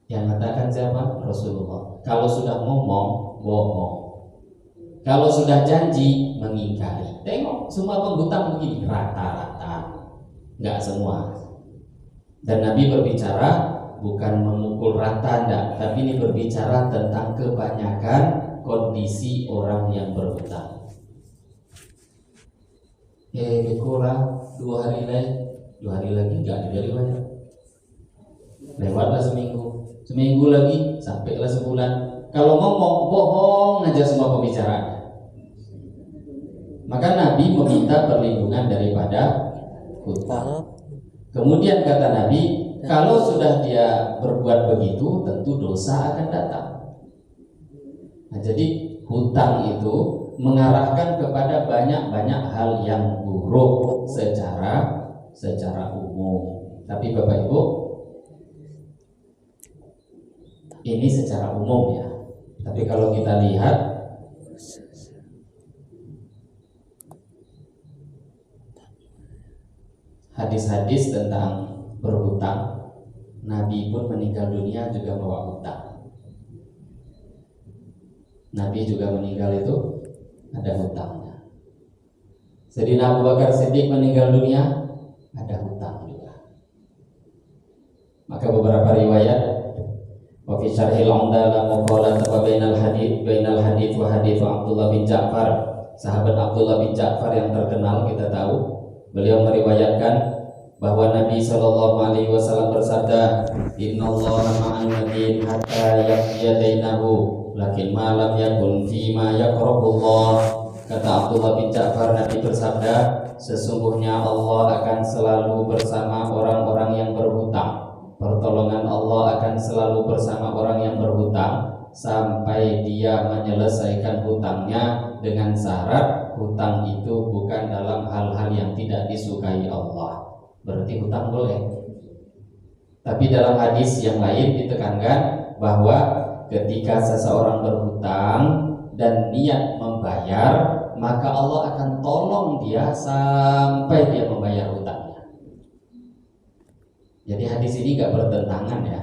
Yang mengatakan siapa? Rasulullah. Kalau sudah ngomong bohong. Kalau sudah janji mengingkari. Tengok semua penghutang begini rata-rata, nggak semua. Dan Nabi berbicara bukan memukul rata, enggak, tapi ini berbicara tentang kebanyakan kondisi orang yang berhutang. Bekola 2 hari lagi nggak ada riwayat. Lewatlah seminggu lagi sampailah sebulan. Kalau ngomong bohong aja semua pembicaraan. Maka Nabi meminta perlindungan daripada hutang. Kemudian kata Nabi, kalau sudah dia berbuat begitu, tentu dosa akan datang. Nah, jadi hutang itu mengarahkan kepada banyak hal yang buruk secara umum. Tapi Bapak Ibu, ini secara umum ya. Tapi kalau kita lihat hadis-hadis tentang berhutang, Nabi pun meninggal dunia juga bawa hutang. Nabi juga meninggal itu ada hutangnya. Sayyidina Abu Bakar Siddiq meninggal dunia ada hutang juga. Maka beberapa riwayat wa fi syarhil umdah la muqalat wa bainal hadits wa hadits Abdullah bin Ja'far. Sahabat Abdullah bin Ja'far yang terkenal kita tahu, beliau meriwayatkan bahwa Nabi Shallallahu Alaihi Wasallam bersabda, Innallaha ma'an nabiyyin hatta yaqdiya dainahu, lakin ma lam yakun fi ma yaqrabullah. Kata Abdullah bin Ja'far, Nabi bersabda, sesungguhnya Allah akan selalu bersama orang-orang yang berhutang. Pertolongan Allah akan selalu bersama orang yang berhutang sampai dia menyelesaikan hutangnya, dengan syarat hutang itu bukan dalam hal-hal yang tidak disukai Allah. Berarti hutang boleh. Tapi dalam hadis yang lain ditekankan bahwa ketika seseorang berhutang dan niat membayar, maka Allah akan tolong dia sampai dia membayar hutangnya. Jadi hadis ini gak bertentangan ya.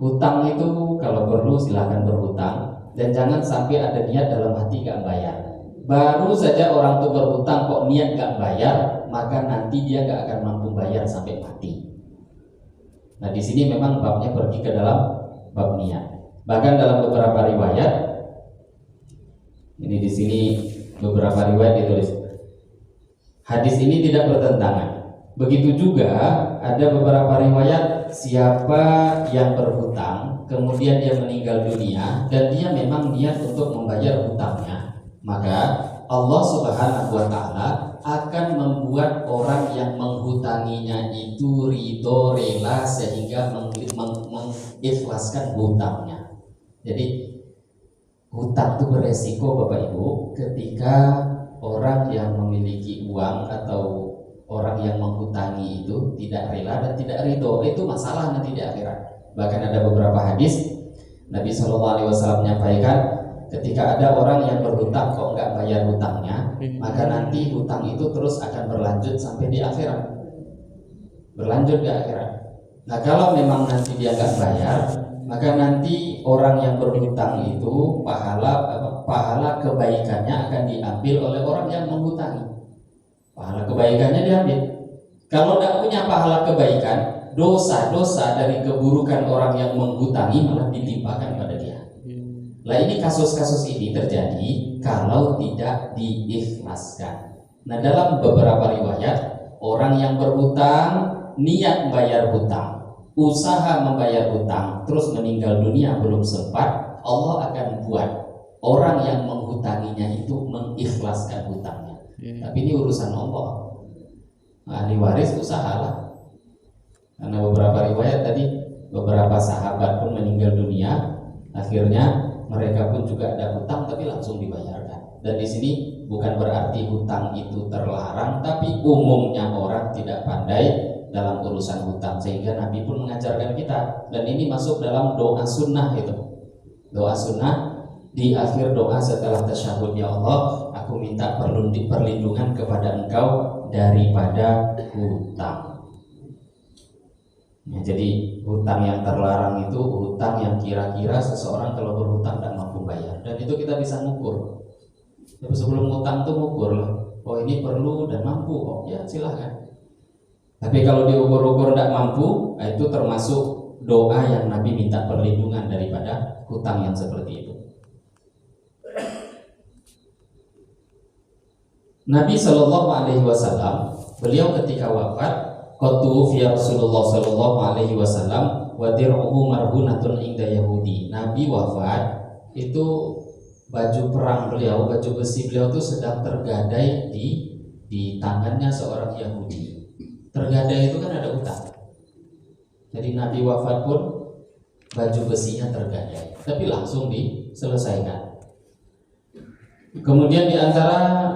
Hutang itu kalau perlu silakan berhutang, dan jangan sampai ada niat dalam hati gak bayar. Baru saja orang itu berhutang kok niat gak bayar, maka nanti dia gak akan mampu bayar sampai mati. Nah di sini memang babnya pergi ke dalam bab niat. Bahkan dalam beberapa riwayat, ini di sini beberapa riwayat ditulis, hadis ini tidak bertentangan. Begitu juga ada beberapa riwayat, siapa yang berhutang kemudian dia meninggal dunia dan dia memang niat untuk membayar hutangnya, maka Allah Subhanahu wa Ta'ala akan membuat orang yang menghutanginya itu ridho, rela, sehingga mengikhlaskan hutangnya. Jadi hutang itu beresiko Bapak Ibu, ketika orang yang memiliki uang atau orang yang menghutangi itu tidak rela dan tidak ridho, itu masalah nanti di akhirat. Bahkan ada beberapa hadis Nabi SAW menyampaikan, ketika ada orang yang berhutang kok nggak bayar hutangnya, maka nanti hutang itu terus akan berlanjut sampai di akhirat, berlanjut di akhirat. Nah kalau memang nanti dia nggak bayar, maka nanti orang yang berhutang itu pahala kebaikannya akan diambil oleh orang yang menghutangi. Pahala kebaikannya diambil. Kalau tidak punya pahala kebaikan, dosa-dosa dari keburukan orang yang menghutangi malah ditimpakan pada dia. Nah, ini kasus-kasus ini terjadi kalau tidak diikhlaskan. Nah, dalam beberapa riwayat, orang yang berhutang, niat membayar hutang, usaha membayar hutang, terus meninggal dunia belum sempat, Allah akan buat orang yang menghutanginya itu mengikhlaskan hutangnya. Tapi ini urusan Allah. Ahli waris usahalah. Karena beberapa riwayat tadi, beberapa sahabat pun meninggal dunia, akhirnya mereka pun juga ada hutang tapi langsung dibayarkan. Dan di sini bukan berarti hutang itu terlarang, tapi umumnya orang tidak pandai dalam urusan hutang, sehingga Nabi pun mengajarkan kita. Dan ini masuk dalam doa sunnah itu. Doa sunnah di akhir doa setelah tasyahud, ya Allah, aku minta perlindungan kepada Engkau daripada hutang. Ya, jadi hutang yang terlarang itu hutang yang kira-kira seseorang kalau berhutang tidak mampu bayar, dan itu kita bisa ngukur. Jadi sebelum hutang tuh ngukur lah, oh ini perlu dan mampu, oh ya silahkan. Tapi kalau diukur-ukur tidak mampu, itu termasuk doa yang Nabi minta perlindungan daripada hutang yang seperti itu. Nabi Shallallahu Alaihi Wasallam, beliau ketika wafat, qatu fi Rasulullah Shallallahu Alaihi Wasallam wa dir'uhu marhunatun inda Yahudi. Nabi wafat, itu baju perang beliau, baju besi beliau itu sedang tergadai di tangannya seorang Yahudi. Tergadai itu kan ada utang. Jadi Nabi wafat pun baju besinya tergadai, tapi langsung diselesaikan. Kemudian di antara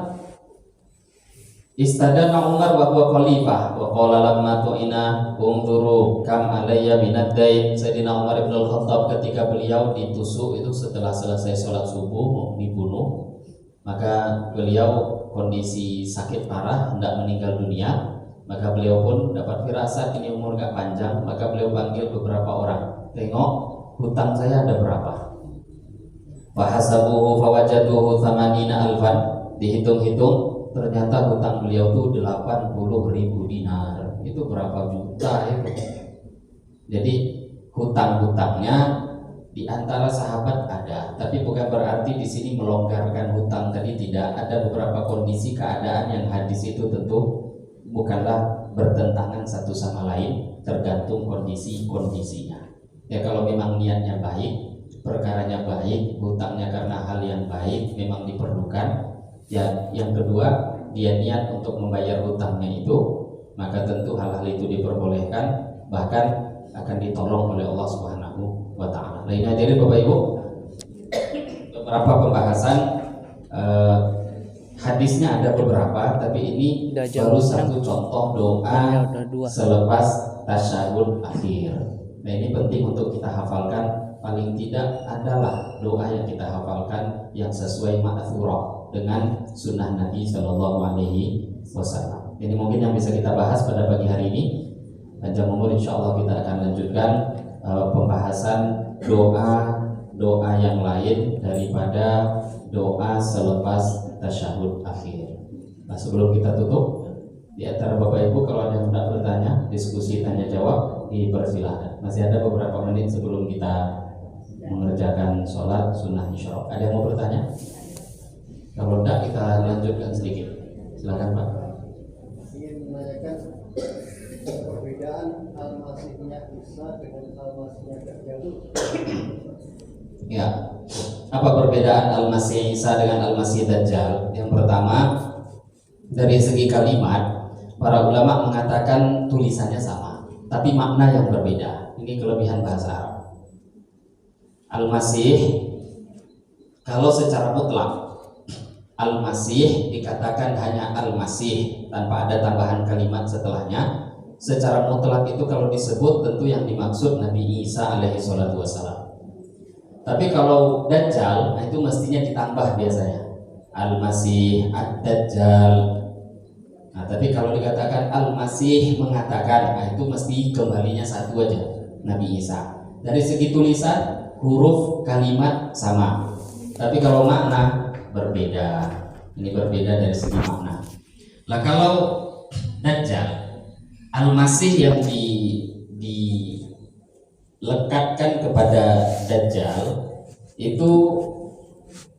Istadana Umar wa huwa khalifah wa qala lamma tu'ina unzuru kam alayya minad-dain. Sayyidina Umar bin Al-Khattab ketika beliau ditusuk itu setelah selesai sholat subuh mau dibunuh, maka beliau kondisi sakit parah hendak meninggal dunia, maka beliau pun dapat firasat ini umur gak panjang, maka beliau panggil beberapa orang, tengok hutang saya ada berapa. Fahasabuhu fawajaduhu thamanina alfan. Dihitung-hitung ternyata hutang beliau itu 80.000 dinar. Itu berapa juta itu. Jadi hutang-hutangnya di antara sahabat ada, tapi bukan berarti di sini melonggarkan hutang tadi, tidak. Ada beberapa kondisi keadaan yang hadis itu tentu bukanlah bertentangan satu sama lain, tergantung kondisinya. Ya kalau memang niatnya baik, perkaranya baik, hutangnya karena hal yang baik memang diperlukan. Ya, yang kedua, dia niat untuk membayar hutangnya itu, maka tentu hal-hal itu diperbolehkan, bahkan akan ditolong oleh Allah Subhanahu wa Ta'ala. Nah, ini hadirin Bapak Ibu, beberapa pembahasan hadisnya ada beberapa, tapi ini baru satu contoh doa selepas tasyahud akhir. Nah, ini penting untuk kita hafalkan. Paling tidak adalah doa yang kita hafalkan yang sesuai ma'thurah dengan sunnah Nabi Shallallahu Alaihi Wasallam. Ini mungkin yang bisa kita bahas pada pagi hari ini. Panjang umur, insya Allah kita akan lanjutkan pembahasan doa yang lain daripada doa selepas tasyahud akhir. Nah, sebelum kita tutup, di antara Bapak Ibu kalau ada yang hendak bertanya, diskusi tanya jawab, dipersilahkan. Masih ada beberapa menit sebelum kita mengerjakan sholat sunnah isyraq. Ada yang mau bertanya? Kalau tidak, kita lanjutkan sedikit. Silakan Pak. Ingin menanyakan perbedaan al-masihnya Isa dengan al-masihnya Dajjal. Ya, apa perbedaan al-masih Isa dengan al-masih Dajjal? Yang pertama, dari segi kalimat, para ulama mengatakan tulisannya sama, tapi makna yang berbeda. Ini kelebihan bahasa Arab. Al-Masih, kalau secara mutlak Al-Masih dikatakan hanya Al-Masih tanpa ada tambahan kalimat setelahnya. Secara mutlak itu kalau disebut tentu yang dimaksud Nabi Isa alaihi salatu wassalam. Tapi kalau Dajjal, nah itu mestinya ditambah biasanya Al-Masih, Ad-Dajjal. Nah, tapi kalau dikatakan Al-Masih mengatakan, nah itu mesti kembalinya satu aja, Nabi Isa. Dari segi tulisan, huruf kalimat sama, tapi kalau makna berbeda. Ini berbeda dari segi makna. Nah, kalau Dajjal, Al-Masih yang lekatkan kepada Dajjal itu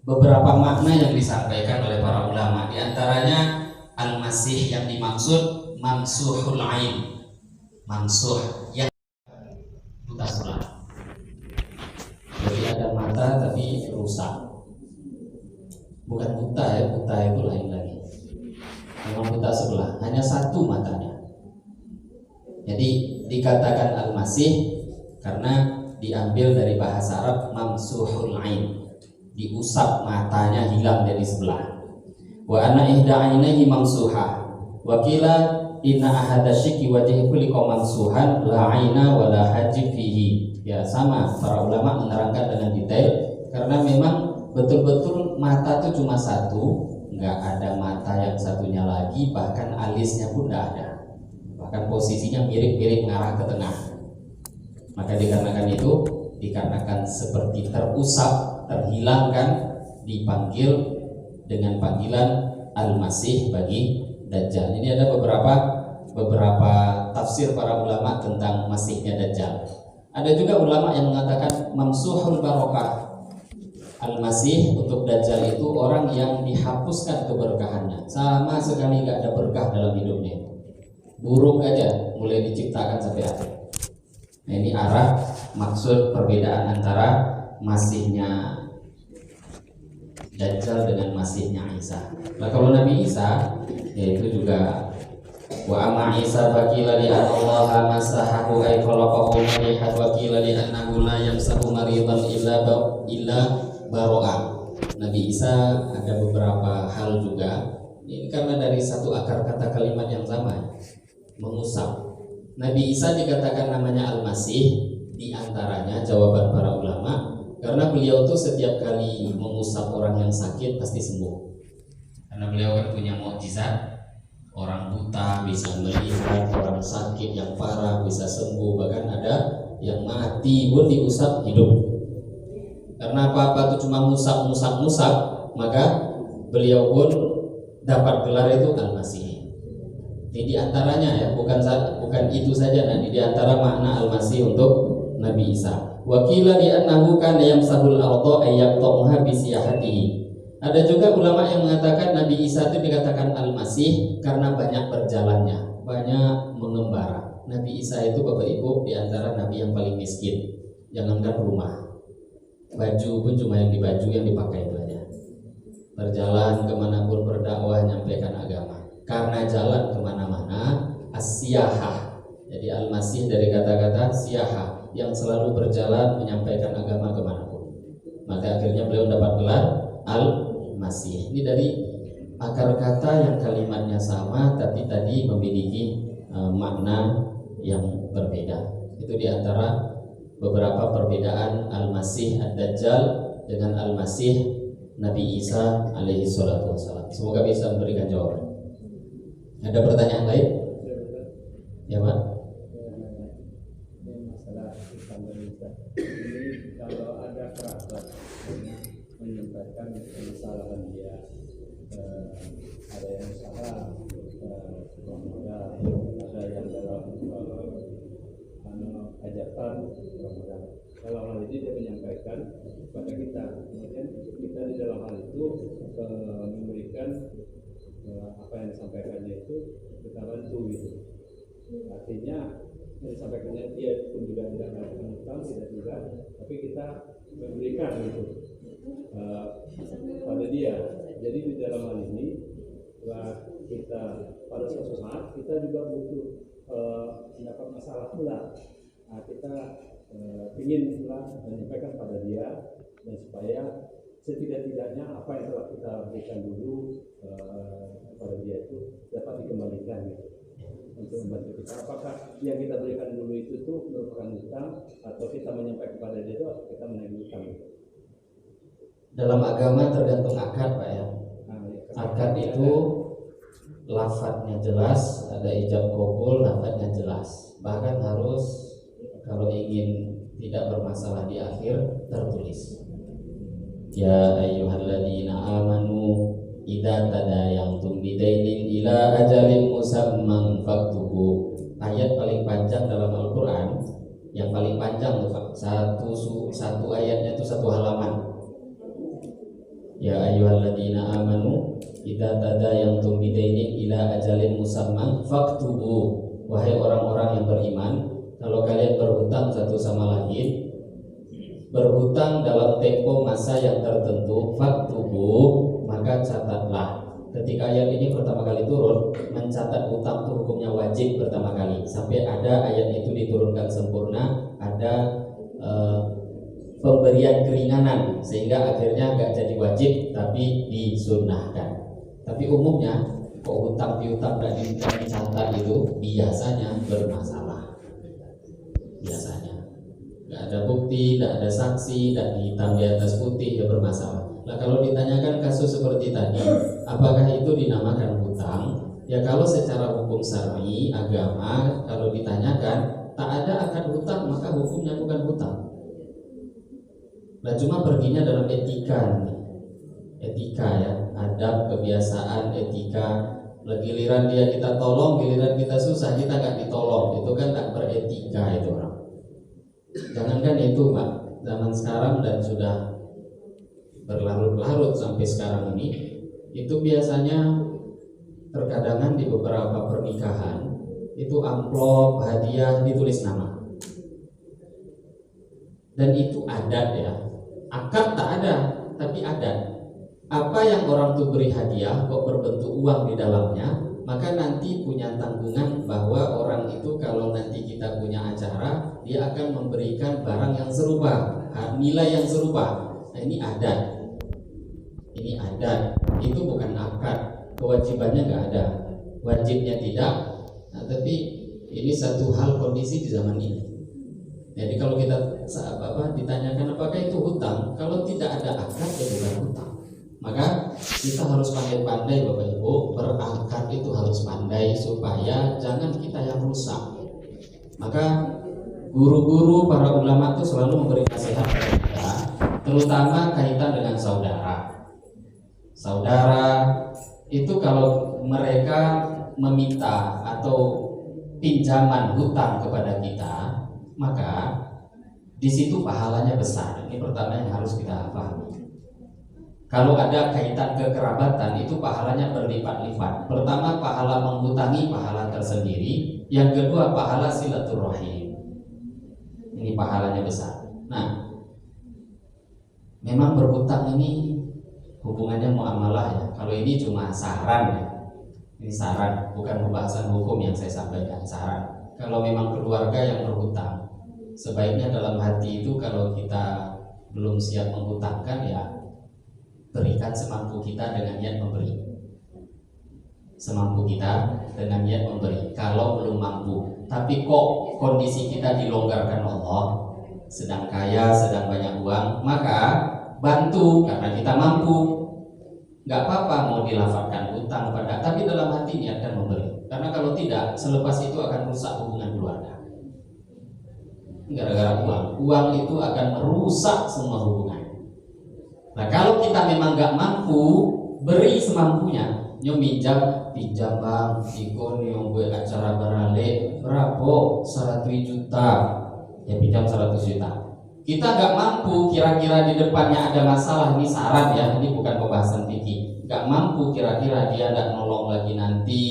beberapa makna yang disampaikan oleh para ulama. Di antaranya Al-Masih yang dimaksud mamsuhul ain, mamsuh yang buta sebelah. Jadi ada mata tapi rusak. Bukan buta ya, buta itu lain lagi. Memang buta sebelah, hanya satu matanya. Jadi dikatakan Al-Masih karena diambil dari bahasa Arab mamsuhul ain, diusap matanya hilang dari sebelah. Wa anna ihda ainaihi mamsuha wa qila inna ahada syiki wajhi kulli mamsuhan la aina wa la hajib fihi. Ya sama, para ulama menerangkan dengan detail karena memang betul-betul mata itu cuma satu, nggak ada mata yang satunya lagi, bahkan alisnya pun nggak ada, bahkan posisinya mirip-mirip ngarah ke tengah. Maka dikarenakan itu, dikarenakan seperti terusap, terhilangkan, dipanggil dengan panggilan Al-Masih bagi Dajjal. Ini ada beberapa tafsir para ulama tentang Masihnya Dajjal. Ada juga ulama yang mengatakan mamsuhul barokah. Al-Masih untuk Dajjal itu orang yang dihapuskan keberkahannya, sama sekali nggak ada berkah dalam hidupnya, buruk aja mulai diciptakan sampai akhir. Nah, ini arah maksud perbedaan antara Masihnya Dajjal dengan Masihnya Isa. Nah, kalau Nabi Isa yaitu juga wa amma Isa faqila li Allah masahahu ay khalaqahu malihat wa qila li annahu la yamsahu maridan illa baro'a. Nabi Isa ada beberapa hal juga. Ini karena dari satu akar kata kalimat yang sama, mengusap. Nabi Isa dikatakan namanya Al-Masih di antaranya jawaban para ulama karena beliau tuh setiap kali mengusap orang yang sakit pasti sembuh. Karena beliau kan punya mukjizat, orang buta bisa melihat, orang sakit yang parah bisa sembuh, bahkan ada yang mati pun diusap hidup. Karena apa-apa itu cuma musap, maka beliau pun dapat gelar itu Al-Masih. Ini diantaranya ya, bukan itu saja. Nanti diantara makna Al-Masih untuk Nabi Isa. Wakila di annahu kana yamsahul arda ayyaqtaha bi siyahatihi. Ada juga ulama yang mengatakan Nabi Isa itu dikatakan Al-Masih karena banyak berjalannya, banyak mengembara. Nabi Isa itu Bapak Ibu diantara Nabi yang paling miskin. Jangankan rumah, baju pun cuma yang dipakai itu aja. Berjalan kemanapun berdakwah, nyampaikan agama. Karena jalan kemana-mana, as-siyahah. Jadi Al-Masih dari kata-kata siyahah, yang selalu berjalan menyampaikan agama kemanapun. Maka akhirnya beliau dapat gelar Al-Masih. Ini dari akar kata yang kalimatnya sama, tapi tadi memiliki makna yang berbeda. Itu diantara beberapa perbedaan Al-Masih Ad-Dajjal dengan Al-Masih Nabi Isa alaihi salatu wassalam. Semoga bisa memberikan jawaban. Ada pertanyaan lain? Ya Pak? Ini masalah standarisasi. Ini kalau ada kerabat menyampaikan kesalahan dia, ada yang salah, ada yang dalam ajakan, kalau hal ini dia menyampaikan kepada kita, kemudian kita di dalam hal itu memberikan apa yang disampaikannya itu kita bantu gitu. Artinya yang disampaikannya dia pun juga tidak mengutang, tidak juga, tapi kita memberikan gitu pada dia. Jadi di dalam hal ini kita pada suatu saat kita juga butuh mendapat masalah pula. Nah, kita ingin pula menyampaikan pada dia dan supaya setidak-tidaknya apa yang telah kita berikan dulu pada dia itu dapat dikembalikan gitu, untuk membantu kita. Apakah yang kita berikan dulu itu tuh merupakan hutang atau kita menyampaikan kepada dia itu kita menaiki hutang gitu? Dalam agama tergantung akad Pak ya. Akad itu lafadznya jelas, ada ijab qabul, lafadznya jelas. Bahkan harus kalau ingin tidak bermasalah di akhir tertulis. Ya ayyuhalladzina amanu idza tadayantum bidainin ila ajalin musamman faktubu. Ayat paling panjang dalam Al-Qur'an, yang paling panjang panjang tuh Pak. Satu ayatnya itu satu halaman. Ya ayyuhalladzina amanu idza tadayantum bidainin ila ajalin musamman faktubu. Wahai orang-orang yang beriman, kalau kalian berhutang satu sama lain, berhutang dalam tempo masa yang tertentu, faktubu, maka catatlah. Ketika ayat ini pertama kali turun, mencatat hutang itu hukumnya wajib pertama kali. Sampai ada ayat itu diturunkan sempurna, ada pemberian keringanan sehingga akhirnya nggak jadi wajib tapi disunnahkan. Tapi umumnya kok hutang piutang dan dicatat itu biasanya bermasalah. Biasanya nggak ada bukti, nggak ada saksi, nggak dihitam di atas putih, ya bermasalah. Nah kalau ditanyakan kasus seperti tadi, apakah itu dinamakan hutang? Ya kalau secara hukum syar'i agama, kalau ditanyakan tak ada akad hutang, maka hukumnya bukan hutang. Nah cuma perginya dalam etika nih. Etika ya, adab, kebiasaan, etika. Giliran dia kita tolong, giliran kita susah kita nggak ditolong, itu kan tak beretika itu orang. Jangankan itu Pak, zaman sekarang dan sudah berlarut-larut sampai sekarang ini, itu biasanya terkadangan di beberapa pernikahan itu amplop hadiah ditulis nama, dan itu adat ya. Akad tak ada, tapi adat. Apa yang orang tuh beri hadiah kok berbentuk uang di dalamnya, maka nanti punya tanggungan bahwa orang itu kalau nanti kita punya acara, dia akan memberikan barang yang serupa, nilai yang serupa. Nah ini adat. Ini adat, itu bukan akad. Kewajibannya nggak ada, wajibnya tidak. Nah, tapi ini satu hal kondisi di zaman ini. Jadi kalau kita ditanyakan apakah itu hutang, kalau tidak ada akad ya bukan hutang. Maka kita harus pandai-pandai Bapak Ibu, berakad itu harus pandai supaya jangan kita yang rusak. Maka guru-guru para ulama itu selalu memberi nasihat kepada kita, terutama kaitan dengan saudara. Saudara itu kalau mereka meminta atau pinjaman hutang kepada kita, maka di situ pahalanya besar. Ini pertama yang harus kita pahami. Kalau ada kaitan kekerabatan itu pahalanya berlipat-lipat. Pertama pahala menghutangi, pahala tersendiri. Yang kedua pahala silaturahim. Ini pahalanya besar. Nah, memang berhutang ini hubungannya muamalah ya. Kalau ini cuma saran ya. Ini saran, bukan pembahasan hukum yang saya sampaikan, saran. Kalau memang keluarga yang berhutang, sebaiknya dalam hati itu kalau kita belum siap menghutangkan ya berikan semampu kita dengan niat memberi. Semampu kita dengan niat memberi. Kalau belum mampu, tapi kok kondisi kita dilonggarkan Allah, sedang kaya, sedang banyak uang, maka bantu karena kita mampu. Gak apa-apa mau dilafalkan hutang pada, tapi dalam hati niatkan memberi. Karena kalau tidak, selepas itu akan rusak hubungan keluarga. Gara-gara uang itu akan merusak semua hubungan. Nah kalau kita memang gak mampu, beri semampunya. Nyo pinjam bang, ikon yang gue acara barale berapa? 100 juta. Ya pinjam 100 juta. Kita gak mampu, kira-kira di depannya ada masalah. Ini saran ya, ini bukan pembahasan fikih. Gak mampu, kira-kira dia gak nolong lagi nanti,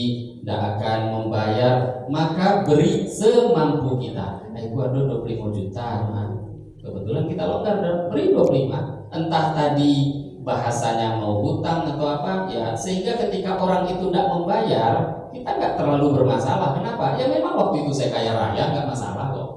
gak akan membayar, maka beri semampu kita. Gua ada 25 juta, nah. Kebetulan kita longgar dan beri 25. Entah tadi bahasanya mau hutang atau apa ya, sehingga ketika orang itu tidak membayar kita nggak terlalu bermasalah. Kenapa? Ya memang waktu itu saya kaya raya, nggak masalah kok.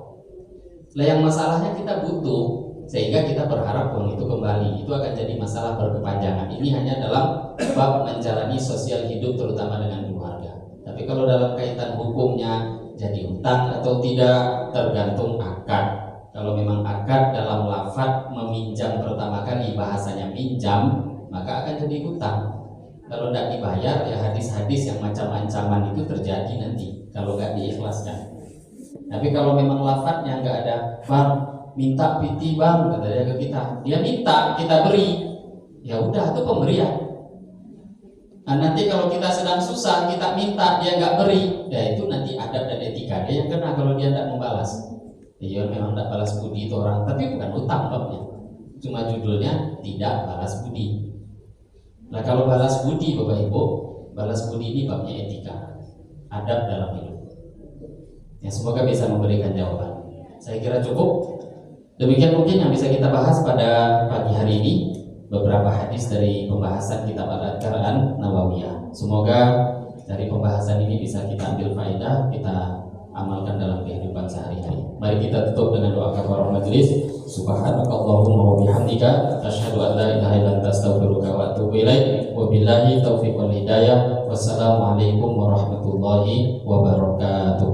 Nah yang masalahnya kita butuh, sehingga kita berharap uang itu kembali. Itu akan jadi masalah berkepanjangan. Ini hanya dalam bab menjalani sosial hidup terutama dengan keluarga. Tapi kalau dalam kaitan hukumnya jadi hutang atau tidak tergantung akad. Kalau memang akad dalam lafaz meminjam pertama kali bahasanya minjam, maka akan jadi hutang. Kalau tidak dibayar ya hadis-hadis yang macam ancaman itu terjadi nanti kalau nggak diikhlaskan. Tapi kalau memang lafaznya nggak ada, bang minta piti bang katanya ke kita, dia minta kita beri, ya udah itu pemberian. Nah nanti kalau kita sedang susah kita minta dia nggak beri, ya itu nanti adab dan etika dia yang kena kalau dia tidak membalas. Iya memang tidak balas budi itu orang, tapi bukan utang babnya. Cuma judulnya tidak balas budi. Nah kalau balas budi Bapak Ibu, balas budi ini babnya etika, adab dalam hidup. Ya semoga bisa memberikan jawaban. Saya kira cukup. Demikian mungkin yang bisa kita bahas pada pagi hari ini, beberapa hadis dari pembahasan kitab Al-Adhkar An-Nawawiyah. Semoga dari pembahasan ini bisa kita ambil faedah, kita amalkan dalam kehidupan sehari-hari. Mari kita tutup dengan doa kafaratul majelis. Subhanakallahumma wa bihamdika asyhadu an la ilaha illa anta astaghfiruka wa atubu ilaik. Wabillahi taufiq wal hidayah. Wassalamualaikum warahmatullahi wabarakatuh.